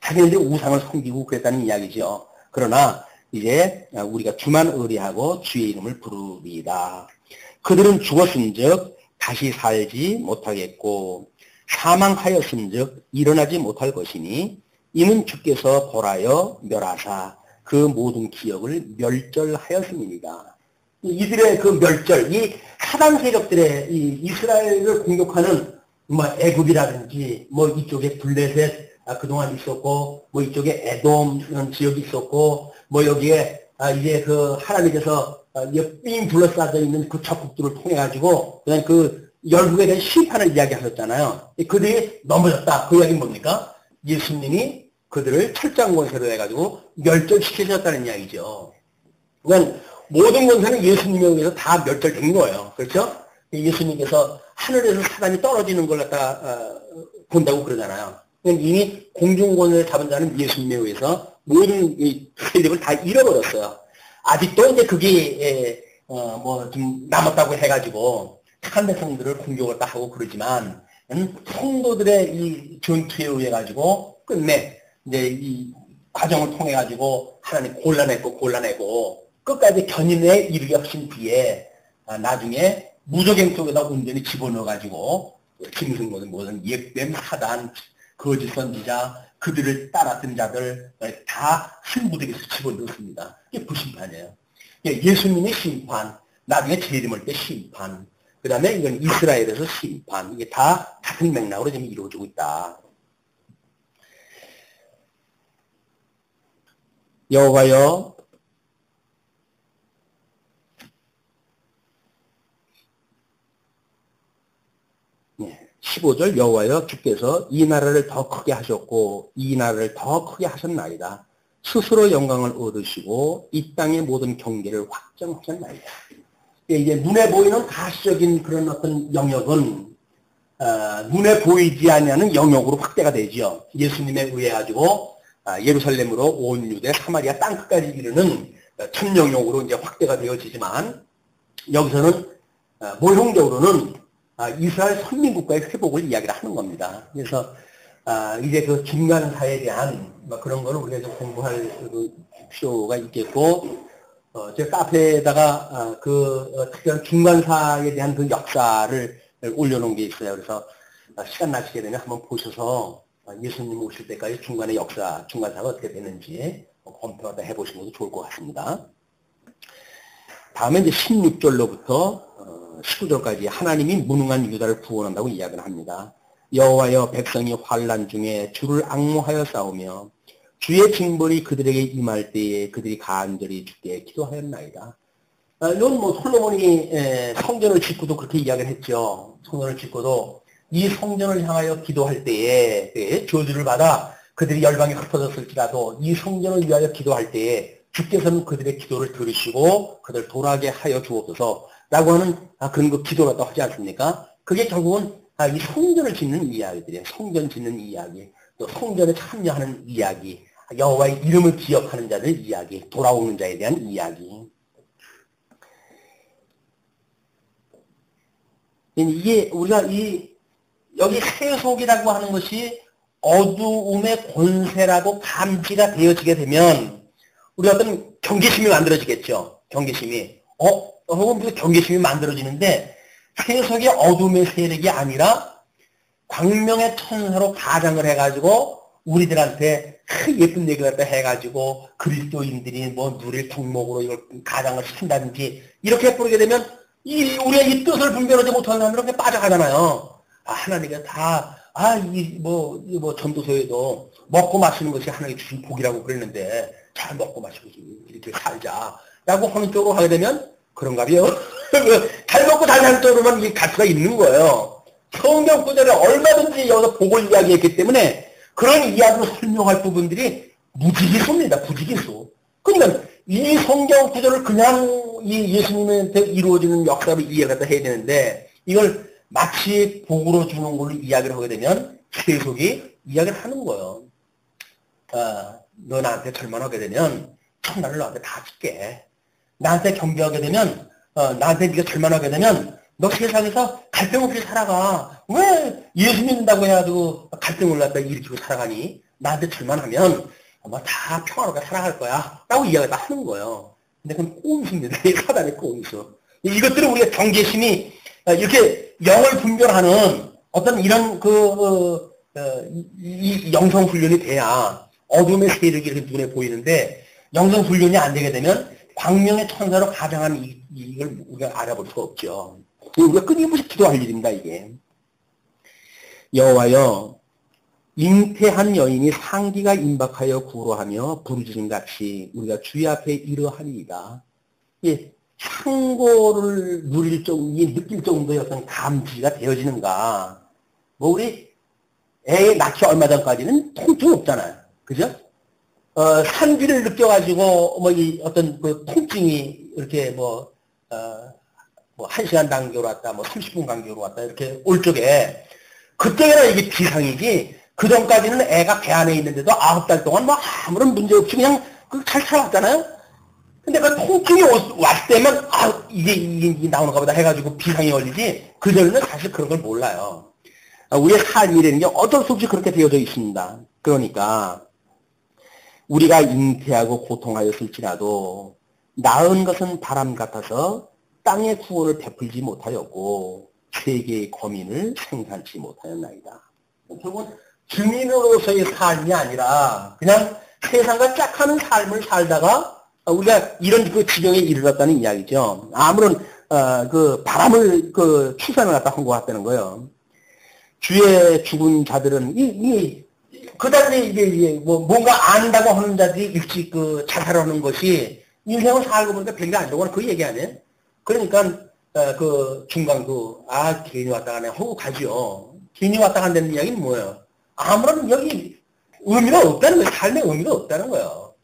자기네들이 우상을 섬기고 그랬다는 이야기죠. 그러나 이제 우리가 주만 의뢰하고 주의 이름을 부르리이다. 그들은 죽었은즉 다시 살지 못하겠고 사망하였은즉 일어나지 못할 것이니 이는 주께서 벌하여 멸하사 그 모든 기억을 멸절하였음이니이다. 이들의 그 멸절, 이 사단 세력들의 이 이스라엘을 공격하는 애굽이라든지 이쪽에 블레셋 그동안 있었고 이쪽에 에돔 이런 지역이 있었고 여기에 이제 그 하나님께서 삥 둘러싸여 있는 그 적국들을 통해 가지고 그냥 그 열국에 대한 심판을 이야기하셨잖아요. 그들이 넘어졌다. 그 이야기는 뭡니까? 예수님이 그들을 철장 권세로 해가지고 멸절시키셨다는 이야기죠. 그러니까 모든 권세는 예수님에 의해서 다 멸절된 거예요. 그렇죠? 예수님께서 하늘에서 사단이 떨어지는 걸 갖다 본다고 그러잖아요. 그러니까 이미 공중권을 잡은 자는 예수님에 의해서 모든 이 세력을 다 잃어버렸어요. 아직도 이제 그게 좀 남았다고 해가지고 착한 백성들을 공격을 다 하고 그러지만 성도들의 이 전투에 의해 가지고 끝내 이제 이 과정을 통해 가지고 하나님 골라내고 끝까지 견인에 이르게 하신 뒤에 나중에 무적행 속에다 온전히 집어넣어 가지고 짐승 모든 옛뱀 사단 거짓 선지자 그들을 따랐던 자들 다 신부들에서 집어넣습니다. 이게 불심판이에요. 예수님의 심판, 나중에 재림할 때 심판, 그 다음에 이건 이스라엘에서 심판, 이게 다 같은 맥락으로 지금 이루어지고 있다. 여호와여 네, 15절 여호와여 주께서 이 나라를 더 크게 하셨고 이 나라를 더 크게 하셨나이다. 스스로 영광을 얻으시고 이 땅의 모든 경계를 확정하셨나이다. 이제 눈에 보이는 가시적인 그런 어떤 영역은 눈에 보이지 않는 영역으로 확대가 되죠. 예수님에 의해 가지고 예루살렘으로 온 유대 사마리아 땅 끝까지 이르는 천 영역으로 이제 확대가 되어지지만 여기서는 모형적으로는 이스라엘 선민국가의 회복을 이야기를 하는 겁니다. 그래서 이제 그 중간사에 대한 그런 거를 우리가 좀 공부할 그 필요가 있겠고, 제가 카페에다가 특별한 중간사에 대한 그 역사를 올려놓은 게 있어요. 그래서 시간 나시게 되면 한번 보셔서 예수님 오실 때까지 중간의 역사, 중간사가 어떻게 되는지 검토하다 해보시는 것도 좋을 것 같습니다. 다음에 이제 16절로부터 19절까지 하나님이 무능한 유다를 구원한다고 이야기를 합니다. 여호와여 백성이 환난 중에 주를 앙모하여 싸우며 주의 징벌이 그들에게 임할 때에 그들이 간절히 주께 기도하였나이다. 이건 뭐 솔로몬이 성전을 짓고도 그렇게 이야기를 했죠. 성전을 짓고도 이 성전을 향하여 기도할 때에 저주를 받아 그들이 열방에 흩어졌을지라도 이 성전을 위하여 기도할 때에 주께서는 그들의 기도를 들으시고 그들 돌아가게 하여 주옵소서 라고 하는 그런 거 기도라고 하지 않습니까? 그게 결국은 이 성전을 짓는 이야기들이에요. 성전 짓는 이야기, 또 성전에 참여하는 이야기, 여호와의 이름을 기억하는 자들 이야기, 돌아오는 자에 대한 이야기. 이게 우리가 여기 세속이라고 하는 것이 어두움의 권세라고 감지가 되어지게 되면 우리 어떤 경계심이 만들어지겠죠. 경계심이. 혹은 무슨 경계심이 만들어지는데 세속의 어둠의 세력이 아니라 광명의 천사로 가장을 해가지고 우리들한테 예쁜 얘기를 갖다 해가지고 그리스도인들이 뭐 누릴 덕목으로 이걸 가장을 시킨다든지 이렇게 부르게 되면 우리가 이 뜻을 분별하지 못하는 사람들은 이렇게 빠져가잖아요. 하나님이 다, 전도서에도 먹고 마시는 것이 하나님이 주신 복이라고 그랬는데 잘 먹고 마시고 이렇게 살자. 라고 하는 쪽으로 하게 되면 그런가요? 잘 먹고 잘 사는 쪽으로만 이 가치가 있는 거예요. 성경 구절에 얼마든지 여기서 복을 이야기했기 때문에 그런 이야기로 설명할 부분들이 무지기수입니다. 무지기수. 그러니까 이 성경 구절을 그냥 이 예수님한테 이루어지는 역사로 이해를 해야 되는데 이걸 마치 복으로 주는 걸로 이야기를 하게 되면 세속이 이야기를 하는 거예요. 너 나한테 절만하게 되면 천나를 너한테 다 줄게. 나한테 경배하게 되면 나한테 네가 절만하게 되면 너 세상에서 갈등 없이 살아가. 왜 예수 믿는다고 해가지고 갈등을 갖다 일으키고 살아가니? 나한테 절만하면 다 평화롭게 살아갈 거야. 라고 이야기를 다 하는 거예요. 근데 그건 꼼수입니다. 사단의 꼼수. 이것들은 우리가 경계심이 이렇게 영을 분별하는 어떤 이런 이 영성훈련이 돼야 어둠의 세력이 이렇게 눈에 보이는데 영성훈련이 안 되게 되면 광명의 천사로 가장한 이걸 우리가 알아볼 수가 없죠. 우리가 끊임없이 기도할 일입니다, 이게. 여호와여, 잉태한 여인이 상기가 임박하여 구로하며 부르짖음같이 우리가 주의 앞에 이러하니이다. 예, 상고를 느낄 정도의 어떤 감지가 되어지는가. 우리 애 낳기 얼마 전까지는 통증 없잖아요. 그죠? 산기를 느껴가지고, 이 어떤 그 통증이 이렇게 1시간 간격으로 왔다, 30분 간격으로 왔다, 이렇게 올 적에, 그때가 이게 비상이지, 그 전까지는 애가 배 안에 있는데도 9달 동안 아무런 문제 없이 그냥 잘 살아왔잖아요? 근데 그 통증이 왔을 때면, 이게 나오는가 보다 해가지고 비상이 걸리지, 그전에는 사실 그런 걸 몰라요. 우리의 삶이라는 게 어쩔 수 없이 그렇게 되어져 있습니다. 그러니까, 우리가 잉태하고 고통하였을지라도 나은 것은 바람 같아서 땅의 구원을 베풀지 못하였고 세계의 거민을 생산치 못하였나이다. 결국은 증인으로서의 삶이 아니라 그냥 세상과 짝하는 삶을 살다가 우리가 이런 그 지경에 이르렀다는 이야기죠. 아무런 그 바람을 추산을 갖다 한 것 같다는 거예요. 주의 죽은 자들은 그다음에 이게 뭔가 안다고 하는 자들이 일찍 자살하는 것이 인생을 살고 보니까 별게 아니라고 그 얘기 안 해. 그러니까 중간도 괜히 왔다 가네 하고 가죠. 괜히 왔다 간다는 이야기는 뭐예요? 아무런 여기 의미가 없다는 거예요. 삶의 의미가 없다는 거예요.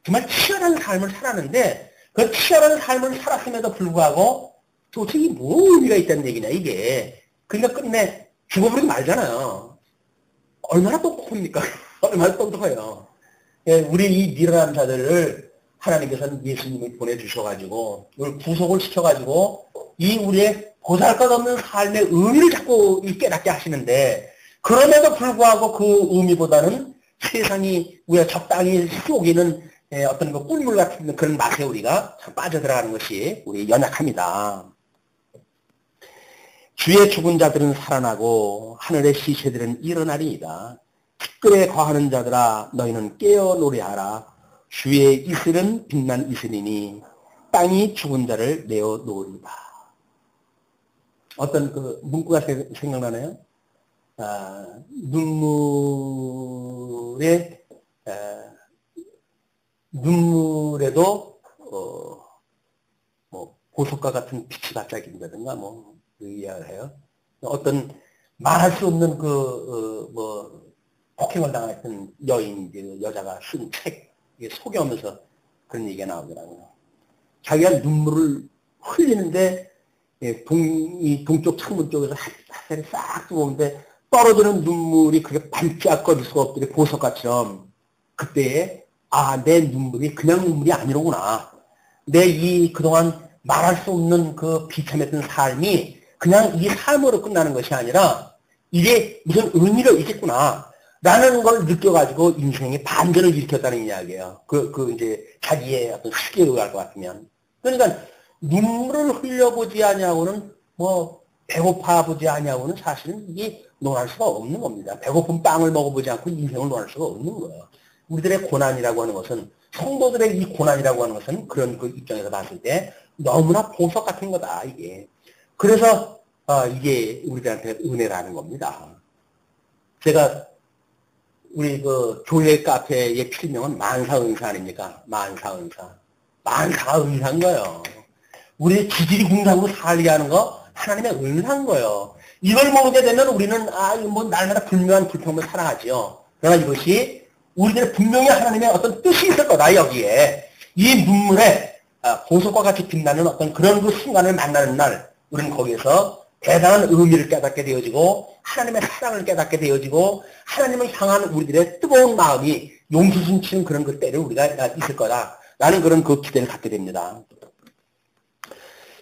정말 치열한 삶을 살았는데 그 치열한 삶을 살았음에도 불구하고 도대체 이게 뭐 의미가 있다는 얘기냐 이게. 그러니까 끝내 죽어버리고 말잖아요. 얼마나 똑똑합니까? 얼마나 똑똑해요. 예, 우리 이 미련한 자들을 하나님께서는 예수님을 보내주셔가지고, 이걸 구속을 시켜가지고, 이 우리의 보잘것없는 삶의 의미를 자꾸 깨닫게 하시는데, 그럼에도 불구하고 그 의미보다는 세상이 우리가 적당히 속이는 어떤 그 꿀물 같은 그런 맛에 우리가 빠져들어가는 것이 우리 연약합니다. 주의 죽은 자들은 살아나고 하늘의 시체들은 일어나리이다. 티끌에 거하는 자들아 너희는 깨어 노래하라. 주의 이슬은 빛난 이슬이니 땅이 죽은 자를 내어 놓으리다. 어떤 그 문구가 생각나네요. 눈물에도 뭐 보석과 같은 빛이 반짝인다든가 뭐 이야기를 해요. 어떤 말할 수 없는 폭행을 당했던 여인 여자가 쓴 책에 소개하면서 그런 얘기가 나오더라고요. 자기가 눈물을 흘리는데 이 동쪽 창문 쪽에서 햇살이 싹 들어오는데 떨어지는 눈물이 그게 반짝거릴 수가 없더니 보석같처럼 그때에 내 눈물이 그냥 눈물이 아니로구나. 내 이 그동안 말할 수 없는 그 비참했던 삶이 그냥 이 삶으로 끝나는 것이 아니라 이게 무슨 의미가 있겠구나. 라는 걸 느껴가지고 인생의 반전을 일으켰다는 이야기예요. 이제 자기의 어떤 시기에 의할 것 같으면. 그러니까 눈물을 흘려보지 아니하고는 배고파 보지 아니하고는 사실은 이게 논할 수가 없는 겁니다. 배고픈 빵을 먹어보지 않고 인생을 논할 수가 없는 거예요. 우리들의 고난이라고 하는 것은 성도들의 이 고난이라고 하는 것은 그런 그 입장에서 봤을 때 너무나 보석 같은 거다 이게. 그래서 이게 우리들한테 은혜라는 겁니다. 제가 우리 그 교회 카페의 필명은 만사은사 아닙니까? 만사은사. 만사은사인 거예요. 우리 지질이 공상으로 살게 하는 거 하나님의 은사인 거예요. 이걸 모르게 되면 우리는 날마다 불명한 불평을 살아가지요. 그러나 이것이 우리들의 분명히 하나님의 어떤 뜻이 있을 거다 여기에. 이 눈물에 보석과 같이 빛나는 어떤 그런 그 순간을 만나는 날 우리는 거기에서 대단한 의미를 깨닫게 되어지고 하나님의 사랑을 깨닫게 되어지고 하나님을 향한 우리들의 뜨거운 마음이 용기 숨치는 그런 그 때를 우리가 있을 거다라는 그런 그 기대를 갖게 됩니다.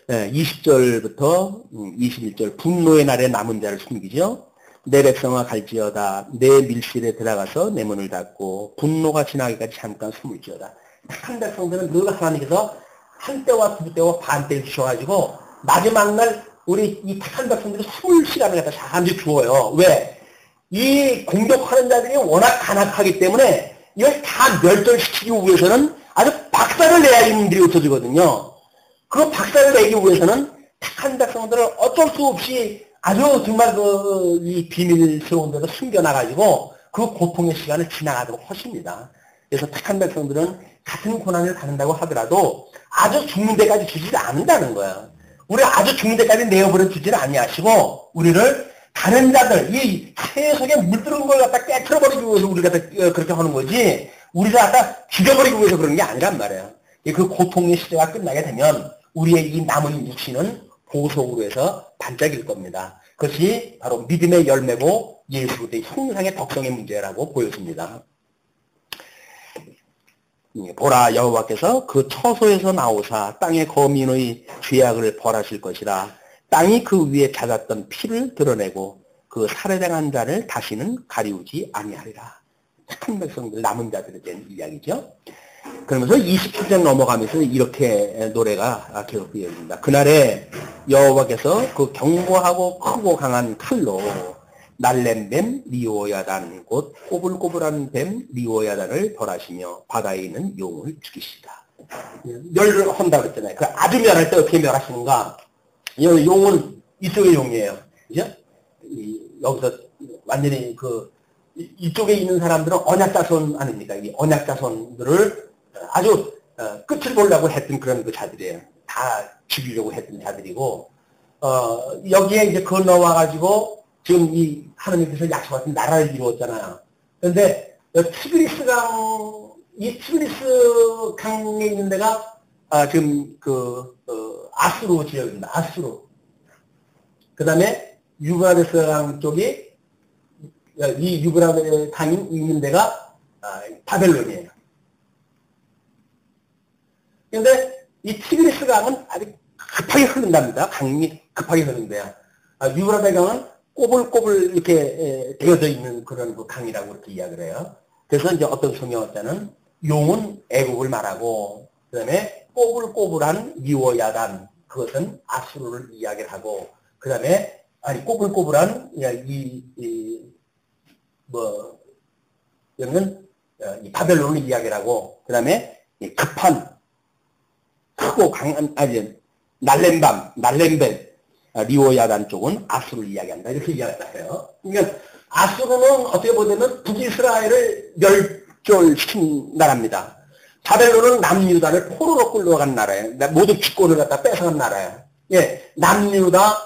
20절부터 21절 분노의 날에 남은 자를 숨기죠. 내 백성아 갈지어다. 내 밀실에 들어가서 내 문을 닫고 분노가 지나기까지 잠깐 숨을 지어다. 착한 백성들은 늘 하나님께서 한 때와 두 때와 반 때를 주셔가지고 마지막 날 우리 이 착한 백성들이 숨을 시간을 갖다 잠시 주어요. 왜? 이 공격하는 자들이 워낙 간악하기 때문에 이걸 다 멸절시키기 위해서는 아주 박살을 내야 이들이 없어지거든요. 그 박살을 내기 위해서는 착한 백성들을 어쩔 수 없이 아주 정말 이 비밀스러운 데서 숨겨놔가지고 그 고통의 시간을 지나가도록 하십니다. 그래서 착한 백성들은 같은 고난을 받는다고 하더라도 아주 죽는 데까지 주지 않는다는 거예요. 우리 아주 죽는 데까지 내어버려 주지는 아니하시고 우리를 다른 자들, 이 세속에 물들은 걸 갖다 깨트려버리기 위해서 우리가 그렇게 하는 거지 우리를 갖다 죽여버리기 위해서 그런 게 아니란 말이에요. 그 고통의 시대가 끝나게 되면 우리의 이 남은 육신은 보석으로 해서 반짝일 겁니다. 그것이 바로 믿음의 열매고 예수 그리스도의 형상의 덕성의 문제라고 보여집니다. 보라 여호와께서 그 처소에서 나오사 땅의 거민의 죄악을 벌하실 것이라. 땅이 그 위에 잦았던 피를 드러내고 그 살해당한 자를 다시는 가리우지 아니하리라. 착한 백성들 남은 자들에 대한 이야기죠. 그러면서 27장 넘어가면서 이렇게 노래가 계속 이어집니다. 그날에 여호와께서 그 견고하고 크고 강한 칼로 날렘뱀 리오야단 곧 꼬불꼬불한 뱀 리오야단을 벌하시며 바다에 있는 용을 죽이시다. 멸을 한다고 했잖아요. 그 아주 멸할 때 어떻게 멸하시는가? 용은 이쪽의 용이에요. 그죠? 여기서 완전히 이쪽에 있는 사람들은 언약자손 아닙니까? 이 언약자손들을 아주 끝을 보려고 했던 그런 그 자들이에요. 다 죽이려고 했던 자들이고, 여기에 이제 건너와가지고 지금 이 하나님께서 약속하신 나라를 이루었잖아요. 그런데 이 티그리스 강에 있는 데가 지금 아수르 지역입니다. 아수르. 그 다음에 유브라데스 강 쪽이 이 유브라데스 강이 있는 데가 바벨론이에요. 그런데 이 티그리스 강은 아주 급하게 흐른답니다. 강이 급하게 흐른대요. 유브라데스 강은 꼬불꼬불 이렇게 되어져 있는 그런 그 강이라고 그렇게 이야기를 해요. 그래서 이제 어떤 성경학자는 용은 애국을 말하고, 그 다음에 꼬불꼬불한 미워야단, 그것은 아수르를 이야기를 하고, 그 다음에, 아니, 꼬불꼬불한, 여기는 이 바벨론을 이야기를 하고, 그 다음에 급한, 크고 강한, 날렘벨, 리오야단 쪽은 아수르를 이야기한다. 이렇게 이야기를 해요. 그러니까 아수르는 어떻게 보면 북이스라엘을 멸절시킨 나라입니다. 바벨론은 남유다를 포로로 끌려간 나라예요. 모든 주권을 갖다 뺏어간 나라예요. 예, 남유다,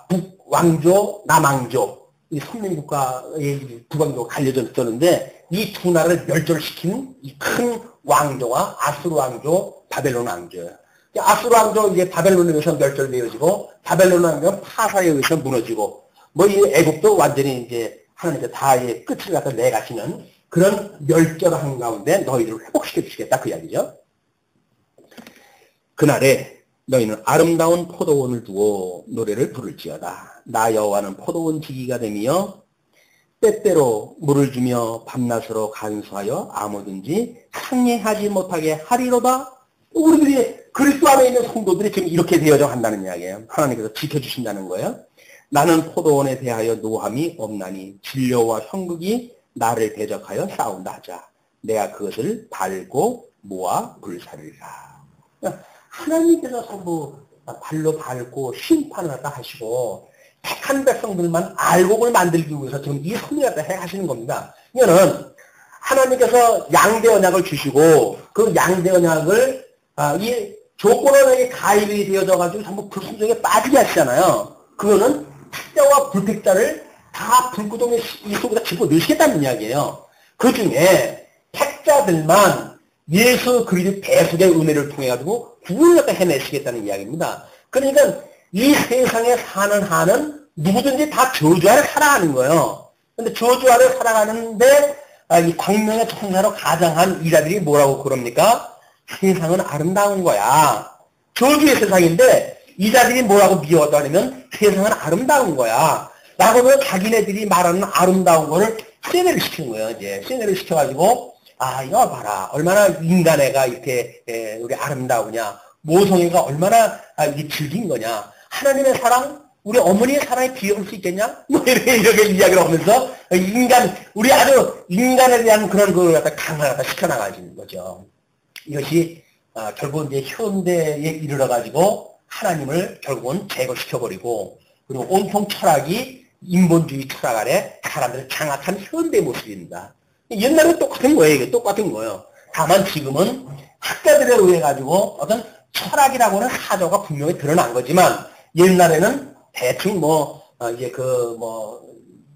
북왕조, 남왕조, 이 선민국가의 북왕조가 갈려져 있었는데 이 두 나라를 멸절시킨 이 큰 왕조가 아수르 왕조, 바벨론 왕조예요. 아수르 왕조 이제 바벨론에 의해서 멸절되어지고 바벨론 왕조는 파사에 의해서 무너지고 뭐 이 애국도 완전히 이제 하나님께 다의 끝을 갖다 내가시는 그런 멸절한 가운데 너희들을 회복시켜 주시겠다 그 이야기죠. 그날에 너희는 아름다운 포도원을 두고 노래를 부를지어다. 나 여호와는 포도원 지기가 되며 때때로 물을 주며 밤낮으로 간수하여 아무든지 상례하지 못하게 하리로다. 우리들이 그리스도 안에 있는 성도들이 지금 이렇게 되어져 간다는 이야기예요. 하나님께서 지켜주신다는 거예요. 나는 포도원에 대하여 노함이 없나니 진료와 형극이 나를 대적하여 싸운다 하자. 내가 그것을 밟고 모아 불사르리라. 하나님께서 전부 발로 밟고 심판을 갖다 하시고 택한 백성들만 알곡을 만들기 위해서 지금 이 섭리를 갖다 하시는 겁니다. 이거는 하나님께서 양대 언약을 주시고 그 양대 언약을 이 조건원에게 가입이 되어져 가지고 전부 불순종에 빠지게 하시잖아요. 그거는 택자와 불택자를 다 불구덩이 이 속에다 집어넣으시겠다는 이야기예요. 그 중에 택자들만 예수 그리스도 대속의 은혜를 통해 가지고 구원을 갖다 해내시겠다는 이야기입니다. 그러니까 이 세상에 사는 한은 누구든지 다 저주 아래 살아가는 거예요. 근데 저주 아래 살아가는데 이 광명의 천사로 가장한 이자들이 뭐라고 그럽니까? 세상은 아름다운 거야. 저주의 세상인데 이자들이 뭐라고 미워하다 하면 세상은 아름다운 거야. 라고는 자기네들이 말하는 아름다운 거를 세뇌를 시킨 거예요. 이제 세뇌를 시켜가지고 이거 봐라. 얼마나 인간애가 이렇게 우리 아름다우냐. 모성애가 얼마나 이게 즐긴 거냐. 하나님의 사랑, 우리 어머니의 사랑에 비교할 수 있겠냐? 뭐 이렇게 이야기를 하면서 우리 아주 인간에 대한 그런 걸 갖다 강화를 갖다 시켜나가지는 거죠. 이것이 결국 이제 현대에 이르러가지고 하나님을 결국은 제거시켜버리고 그리고 온통 철학이 인본주의 철학 아래 사람들을 장악한 현대 모습입니다. 옛날엔 똑같은 거예요. 이게 똑같은 거예요. 다만 지금은 학자들에 의해 가지고 어떤 철학이라고는 사조가 분명히 드러난 거지만 옛날에는 대충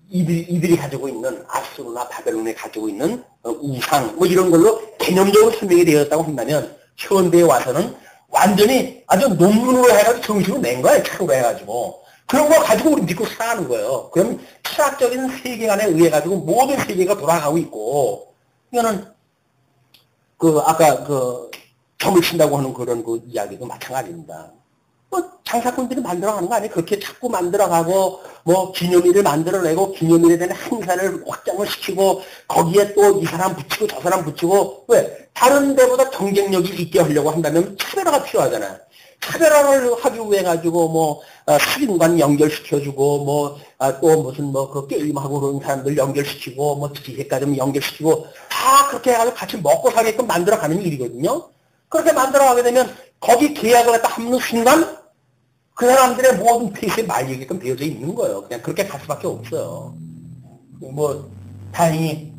이들이 가지고 있는 아수르나 바벨론에 가지고 있는 우상 이런 걸로 개념적으로 설명이 되었다고 한다면 현대에 와서는 완전히 아주 논문으로 해가지고 정식으로 낸 거예요. 책으로 해가지고. 그런 거 가지고 우리 믿고 살아가는 거예요. 그럼 철학적인 세계관에 의해 가지고 모든 세계가 돌아가고 있고, 이거는 아까 점을 친다고 하는 그런 이야기도 마찬가지입니다. 장사꾼들이 만들어가는 거 아니에요? 그렇게 자꾸 만들어가고, 기념일을 만들어내고, 기념일에 대한 행사를 확장을 시키고, 거기에 또 이 사람 붙이고, 저 사람 붙이고, 왜? 다른 데보다 경쟁력이 있게 하려고 한다면 차별화가 필요하잖아요. 차별화를 하기 위해 가지고, 사진관 연결시켜주고, 또 무슨 게임하고 그런 사람들 연결시키고, 기획까지 연결시키고, 다 그렇게 해가지고 같이 먹고 살게끔 만들어가는 일이거든요. 그렇게 만들어가게 되면, 거기 계약을 갖다 하는 순간, 그 사람들의 모든 페이스에 말리게끔 되어져 있는 거예요. 그냥 그렇게 갈 수밖에 없어요. 다행히,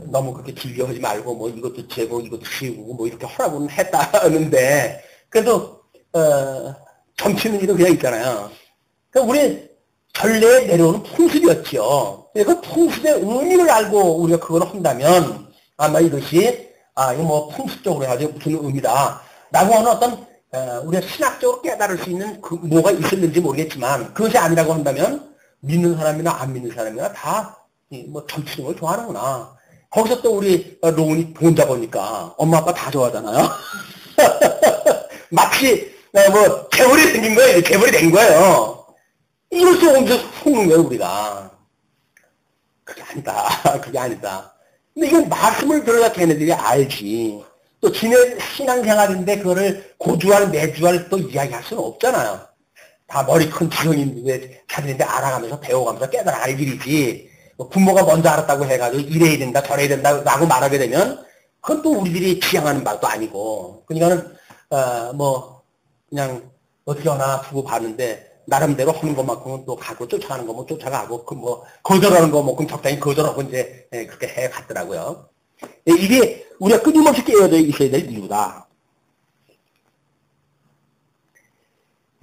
너무 그렇게 질려하지 말고, 이것도 재고, 이것도 지우고, 이렇게 하라고는 했다는데, 그래도, 정치는 일은 그냥 있잖아요. 그러니까 우리 전례에 내려오는 풍습이었죠. 그 풍습의 의미를 알고 우리가 그걸 한다면, 아마 이것이, 이거 풍습적으로 해가지고 무슨 의미다. 라고 하는 어떤, 우리가 신학적으로 깨달을 수 있는 뭐가 있었는지 모르겠지만, 그것이 아니라고 한다면, 믿는 사람이나 안 믿는 사람이나 다, 정치는 걸 좋아하는구나. 거기서 또 우리 로운이 돈 잡으니까 엄마 아빠 다 좋아하잖아요. 마치, 재벌이 생긴 거예요. 재벌이 된 거예요. 이럴 수 없는 속는 거예요, 우리가. 그게 아니다. 그게 아니다. 근데 이건 말씀을 들어야 걔네들이 알지. 또 지네 신앙생활인데 그거를 고주할 매주할 또 이야기할 수는 없잖아요. 다 머리 큰 지성인데 자들인데 알아가면서 배워가면서 깨달아 알 일이지. 뭐 부모가 먼저 알았다고 해가지고 이래야 된다 저래야 된다라고 말하게 되면 그건 또 우리들이 지향하는 바도 아니고. 그러니까는 뭐 그냥 어떻게 하나 두고 봤는데 나름대로 하는 것만큼은 또 가고 쫓아가는 거면 쫓아가고 그 뭐 거절하는 거 뭐 그럼 적당히 거절하고 이제 그렇게 해 갔더라고요. 이게 우리가 끊임없이 깨어져 있어야 될 이유다.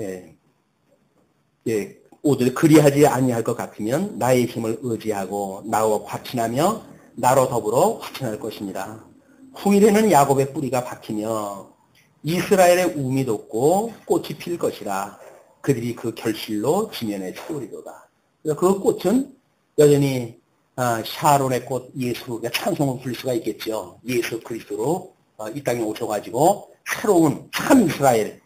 예. 예. 오늘 그리하지 아니할 것 같으면 나의 힘을 의지하고 나와 화친하며 나로 더불어 화친할 것입니다. 후일에는 야곱의 뿌리가 박히며 이스라엘의 움이 돋고 꽃이 필 것이라. 그들이 그 결실로 지면에 채우리로다. 그 꽃은 여전히 샤론의 꽃 예수가 찬송을 부를 수가 있겠죠. 예수 그리스도로 이 땅에 오셔가지고 새로운 참 이스라엘,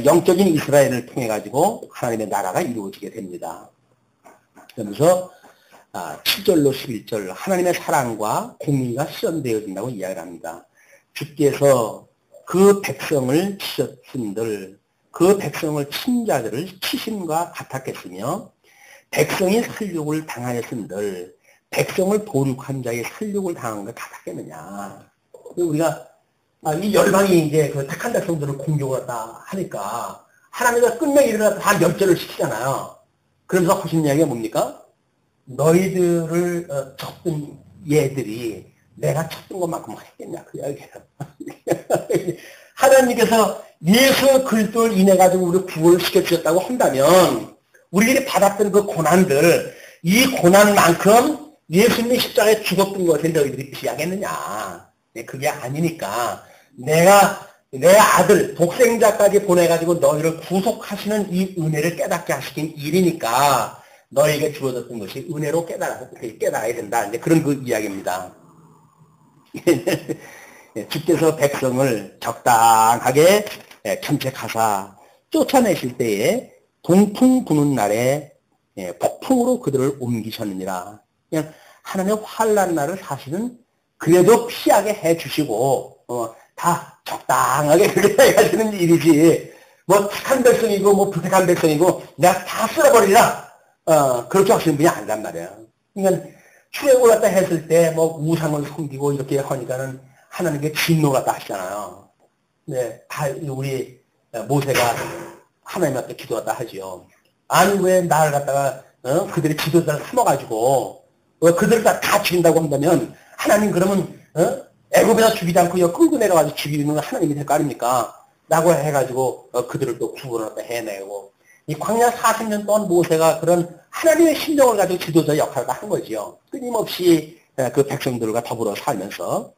영적인 이스라엘을 통해 가지고 하나님의 나라가 이루어지게 됩니다. 그러면서 7절로 11절 하나님의 사랑과 공의가 실현되어진다고 이야기를 합니다. 주께서 그 백성을 치셨음들 그 백성을 친 자들을 치심과 같았겠으며 백성이 살육을 당하였음들 백성을 도륙한 자의 살육을 당한 것 같았겠느냐. 우리가 이 열방이 이제 그 택한 백성들을 공격을 했다 하니까 하나님과 끝내 일어나서 다 멸절을 시키잖아요. 그러면서 하신 이야기가 뭡니까? 너희들을 쳤던 얘들이 내가 쳤던 것만큼 했겠냐 그 이야기예요. 하나님께서 예수 그리스도를 인해 가지고 우리 구원을 시켜주셨다고 한다면 우리들이 받았던 그 고난들 이 고난만큼 예수님이 십자가에 죽었던 것을 너희들이 피하겠느냐. 그게 아니니까 내가 내 아들 독생자까지 보내가지고 너희를 구속하시는 이 은혜를 깨닫게 하시킨 일이니까 너희에게 주어졌던 것이 은혜로 깨달아야 된다. 이제 그런 그 이야기입니다. 주께서 백성을 적당하게 견책하사 쫓아내실 때에 동풍 부는 날에 폭풍으로 그들을 옮기셨느니라. 그냥 하나님의 환난 날을 사실은 그래도 피하게 해주시고 다 적당하게 그렇게 하시는 일이지. 뭐 착한 백성이고 뭐 부탁한 백성이고 내가 다 쓸어버리라. 그렇게 하시는 분이 아니란 말이에요. 그러니까 출애굽을 갖다 했을 때 뭐 우상을 섬기고 이렇게 하니까는 하나님께 진노가 다 하시잖아요. 네, 다 우리 모세가 하나님한테 기도하다 하지요. 아니 왜 나를 갖다가 그들이 지도자를 삼아가지고 그들을 다 죽인다고 한다면 하나님 그러면 애굽에다 죽이지 않고 끌고 내려가지고 죽이는 하나님이 될 거 아닙니까? 라고 해가지고 그들을 또 구원을 해내고 이 광야 40년 동안 모세가 그런 하나님의 심정을 가지고 지도자 역할을 한 거지요. 끊임없이 그 백성들과 더불어 살면서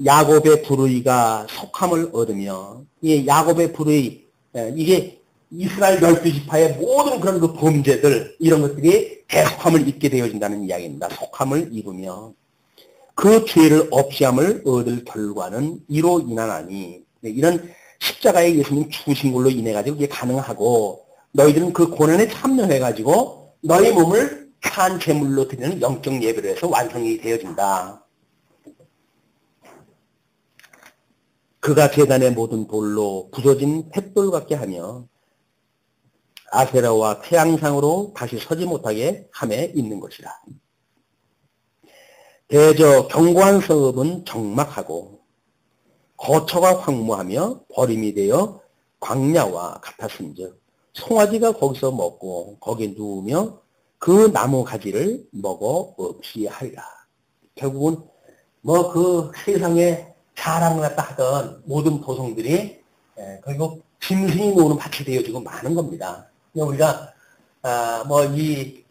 야곱의 부르이가 속함을 얻으며 이 야곱의 부르이 이게 이스라엘 12지파의 모든 그런 그 범죄들 이런 것들이 대속함을 입게 되어진다는 이야기입니다. 속함을 입으며 그 죄를 없이함을 얻을 결과는 이로 인하나니 이런 십자가에 예수님 죽으신 걸로 인해 가지고 이게 가능하고 너희들은 그 고난에 참여해 가지고 너희 몸을 산 제물로 드리는 영적 예배로 해서 완성이 되어진다. 그가 제단의 모든 돌로 부서진 횃돌 같게 하며 아세라와 태양상으로 다시 서지 못하게 함에 있는 것이라. 대저 견고한 성읍은 적막하고 거처가 황무하며 버림이 되어 광야와 같았은즉 송아지가 거기서 먹고 거기에 누우며 그 나무 가지를 먹어 없이 하리라. 결국은 뭐 그 세상에 자랑을 갖다 하던 모든 도성들이 그리고 짐승이 노는 밭이 되어지고 많은 겁니다. 우리가 뭐 이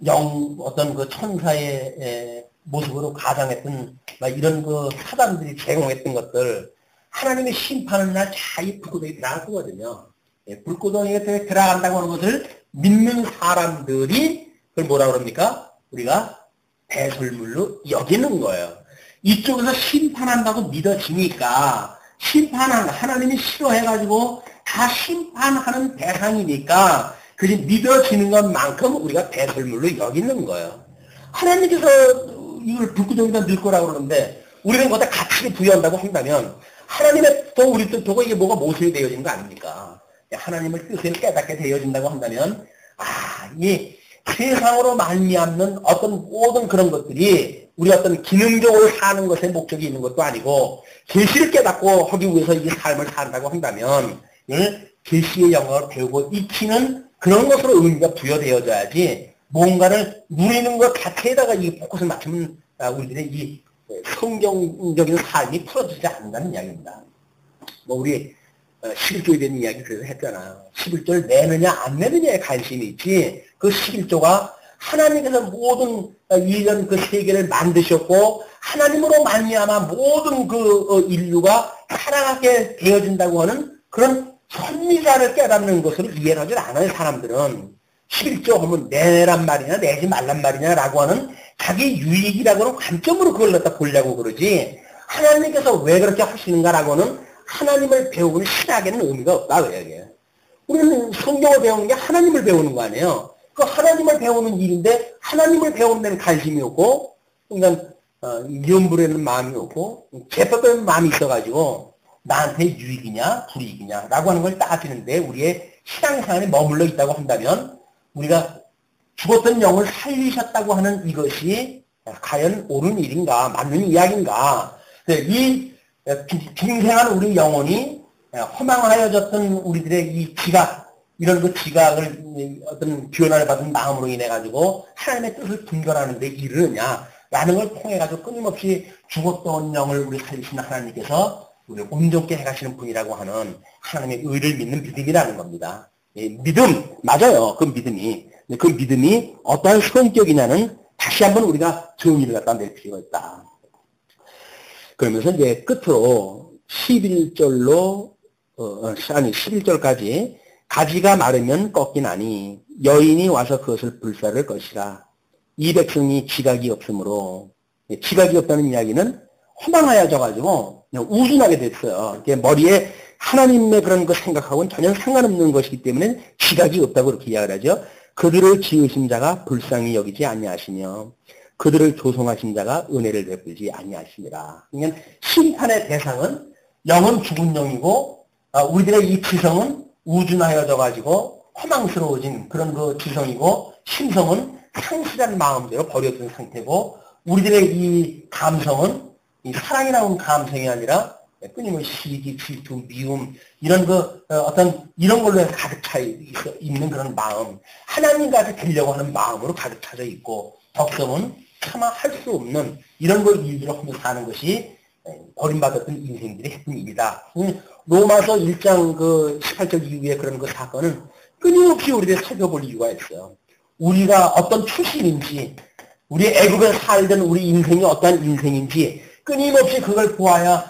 어떤 그 천사의 모습으로 가장했던 이런 그 사단들이 제공했던 것들 하나님의 심판을 날 잘 불구덩이에 들어갈 거거든요. 불구덩이에 들어간다고 하는 것을 믿는 사람들이 그걸 뭐라 그럽니까? 우리가 배설물로 여기는 거예요. 이쪽에서 심판한다고 믿어지니까 심판한 하나님이 싫어해가지고 다 심판하는 대상이니까 그지 믿어지는 것만큼 우리가 배설물로 여기는 거예요. 하나님께서 이걸 불구덩이다 넣을 거라고 그러는데 우리는 거기다 가치를 부여한다고 한다면 하나님의 또 우리 뜻하고 이게 뭐가 모순이 되어지는 거 아닙니까? 하나님의 뜻을 깨닫게 되어진다고 한다면 이 세상으로 말미암는 어떤 모든 그런 것들이 우리 어떤 기능적으로 사는 것에 목적이 있는 것도 아니고 계시를 깨닫고 하기 위해서 이 삶을 산다고 한다면 계시의 영역을 배우고 익히는 그런 것으로 의미가 부여되어져야지 뭔가를 누리는 것 자체에다가 이 포커스를 맞추면 우리들의 이 성경적인 삶이 풀어지지 않는다는 이야기입니다. 뭐 우리 11조에 대한 이야기 그래서 했잖아요. 11조를 내느냐 안 내느냐에 관심이 있지 그 11조가 하나님께서 모든 이런 그 세계를 만드셨고 하나님으로 말미암아 모든 그 인류가 살아가게 되어진다고 하는 그런 선미사를 깨닫는 것을 이해하지 않아요. 사람들은 11조 하면 내란 말이냐 내지 말란 말이냐라고 하는 자기 유익이라고 하는 관점으로 그걸 갖다 보려고 그러지 하나님께서 왜 그렇게 하시는가라고는 하나님을 배우는 신학에는 의미가 없다 그래요. 우리는 성경을 배우는 게 하나님을 배우는 거 아니에요. 그 하나님을 배우는 일인데 하나님을 배우는 데는 관심이 없고 그러니까 염불에는 마음이 없고 개법에는 마음이 있어가지고 나한테 유익이냐 불이익이냐 라고 하는 걸 따지는데 우리의 신앙생활에 머물러 있다고 한다면 우리가 죽었던 영을 살리셨다고 하는 이것이 과연 옳은 일인가 맞는 이야기인가 이 빙생한 우리 영혼이 허망하여졌던 우리들의 이 지각 이런 그 지각을 어떤 변화를 받은 마음으로 인해 가지고 하나님의 뜻을 분별하는 데 이르느냐라는 걸 통해 가지고 끊임없이 죽었던 영을 우리 살리시는 하나님께서 우리를 온전케 해가시는 분이라고 하는 하나님의 의를 믿는 믿음이라는 겁니다. 믿음 맞아요. 그 믿음이 어떠한 성격이냐는 다시 한번 우리가 정의를 갖다 낼 필요가 있다. 그러면서 이제 끝으로 11절로 11절까지 가지가 마르면 꺾이나니 여인이 와서 그것을 불사를 것이라. 이 백성이 지각이 없으므로 지각이 없다는 이야기는 허망하여져가지고 그냥 우둔하게 됐어요. 머리에 하나님의 그런 거 생각하고는 전혀 상관없는 것이기 때문에 지각이 없다고 그렇게 이야기를 하죠. 그들을 지으신 자가 불쌍히 여기지 아니하시며 그들을 조성하신 자가 은혜를 베풀지 아니하시니라. 그러니까 심판의 대상은 영은 죽은 영이고 우리들의 이 지성은 우준하여져 가지고 허망스러워진 그런 그 지성이고 심성은 상실한 마음대로 버려진 상태고 우리들의 이 감성은 이 사랑이 나온 감성이 아니라 끊임없이 시기, 질투, 미움 이런 그 어떤 이런 걸로 가득 차 있는 그런 마음 하나님까지 되려고 하는 마음으로 가득 차져 있고 덕성은 차마 할 수 없는 이런 걸 일들을 하며 사는 것이 버림받았던 인생들이 했던 일이다. 로마서 1장 그 18절 이후에 그런 그 사건은 끊임없이 우리가 살펴볼 이유가 있어요. 우리가 어떤 출신인지 우리 애국에 살던 우리 인생이 어떠한 인생인지 끊임없이 그걸 보아야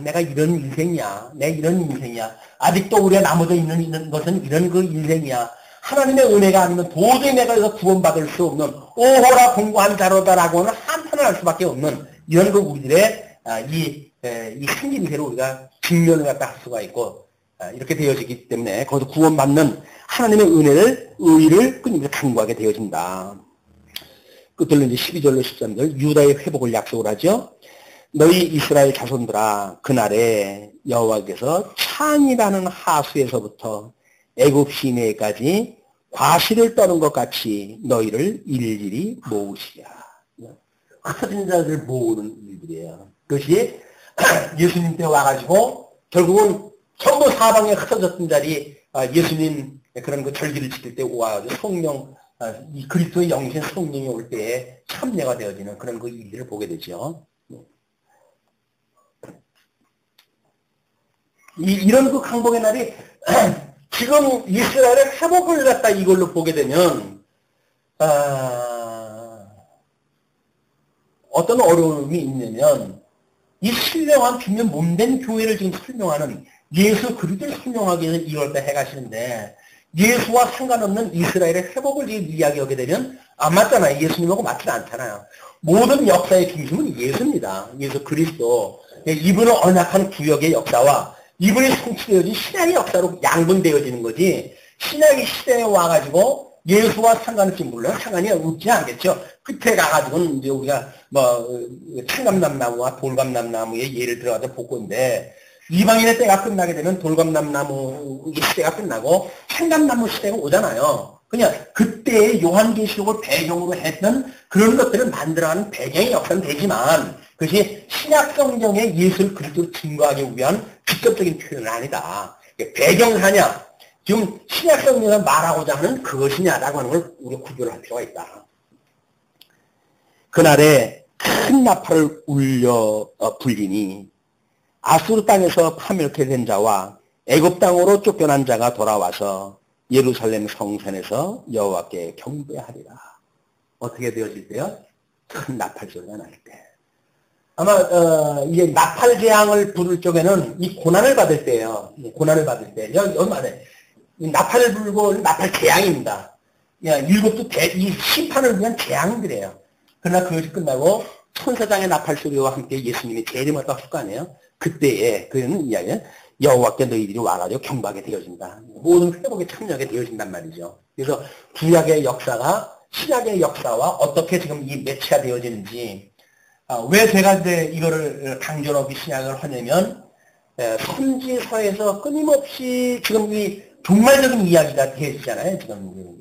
내가 이런 인생이야. 내 이런 인생이야. 아직도 우리가 나머져 있는 것은 이런 그 인생이야. 하나님의 은혜가 아니면 도저히 내가 여기서 구원받을 수 없는 오호라 공고한 자로다라고 하는 한탄을 할 수밖에 없는 이런 그 우리들의 이 생김새로 우리가 직면을 갖다 할 수가 있고 이렇게 되어지기 때문에 거기서 구원받는 하나님의 의를 끊임없이 강구하게 되어진다. 끝들로 이제 12절로 13절 유다의 회복을 약속을 하죠. 너희 이스라엘 자손들아 그날에 여호와께서 창이라는 하수에서부터 애굽 시내까지 과실을 떠는 것 같이 너희를 일일이 모으시라. 흩어진 자들 모으는 일들이에요. 그것이 예수님 때 와가지고 결국은 전부 사방에 흩어졌던 자리 예수님 그런 그 절기를 지킬 때 와가지고 성령 이 그리스도의 영신 성령이 올 때에 참여가 되어지는 그런 그 일들을 보게 되죠. 이런 그 강복의 날이 지금 이스라엘의 회복을 갖다 이걸로 보게 되면 어떤 어려움이 있냐면 이 신령한 비면 몸된 교회를 지금 설명하는 예수 그리스도를 설명하기 위해서 이걸 다 해가시는데 예수와 상관없는 이스라엘의 회복을 지금 이야기하게 되면 안 맞잖아요. 예수님하고 맞지 않잖아요. 모든 역사의 중심은 예수입니다. 예수 그리스도. 이분은 언약한 구역의 역사와 이분이 성취되어진 신약의 역사로 양분되어지는 거지. 신약의 시대에 와가지고 예수와 상관없이 물론 상관이 없지 않겠죠. 끝에 가가지고는 이제 우리가 뭐 청감남나무와 돌감남나무의 예를 들어가서 복고인데 이방인의 때가 끝나게 되면 돌감남나무 시대가 끝나고 청감나무 시대가 오잖아요. 그냥 그때의 요한계시록을 배경으로 했던 그런 것들을 만들어가는 배경의 역사는 되지만 그것이 신약성경의 예수를 그리스도로 증거하기 위한 직접적인 표현은 아니다. 배경사냐? 지금 신약성경에서 말하고자 하는 그것이냐라고 하는 걸 우리가 구별을 할 필요가 있다. 그날에 큰 나팔을 울려 불리니 아수르 땅에서 파멸케 된 자와 애굽 땅으로 쫓겨난 자가 돌아와서 예루살렘 성산에서 여호와께 경배하리라. 어떻게 되어질 때요? 큰 나팔 소리가 날 때. 아마 이게 나팔 재앙을 부를 쪽에는 이 고난을 받을 때예요. 고난을 받을 때. 여기 말해. 나팔을 불고 나팔 재앙입니다. 일곱도 이 심판을 위한 재앙들이에요. 그러나 그것이 끝나고 천사장의 나팔 소리와 함께 예수님이 재림을 하실 거 아니에요? 그때에 그는 이야기는 여호와께 너희들이 와가지고 경배하게 되어진다. 모든 회복에 참여하게 되어진단 말이죠. 그래서 구약의 역사가 신약의 역사와 어떻게 지금 이 매치가 되어지는지 왜 제가 이제 이거를 강조하고 신약을 하냐면 선지서에서 끊임없이 지금 이 종말적인 이야기가 되어지잖아요. 지금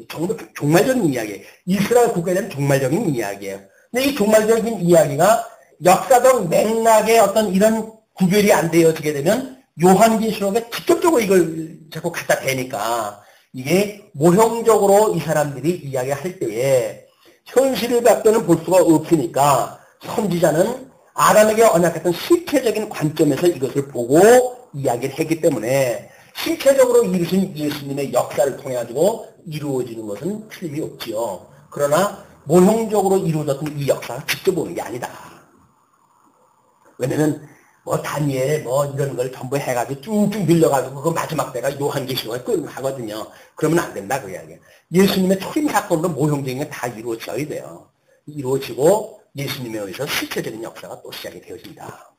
종말적인 이야기, 이스라엘 국가에 대한 종말적인 이야기예요. 근데 이 종말적인 이야기가 역사적 맥락의 어떤 이런 구별이 안 되어지게 되면 요한계시록에 직접적으로 이걸 자꾸 갖다 대니까 이게 모형적으로 이 사람들이 이야기할 때에 현실을 갖고는 볼 수가 없으니까 선지자는 아담에게 언약했던 실체적인 관점에서 이것을 보고 이야기를 했기 때문에 실체적으로 이루신 예수님의 역사를 통해 가지고 이루어지는 것은 틀림이 없지요. 그러나 모형적으로 이루어졌던 이 역사를 직접 보는 게 아니다. 왜냐면 뭐 다니엘 뭐 이런 걸 전부 해가지고 쭉쭉 늘려가지고 그 마지막 때가 요한계시록에 끝나거든요. 그러면 안 된다 그 이야기예요. 예수님의 초림 사건으로 모형적인 게 다 이루어져야 돼요. 이루어지고 예수님에 의해서 실체적인 역사가 또 시작이 되어진다.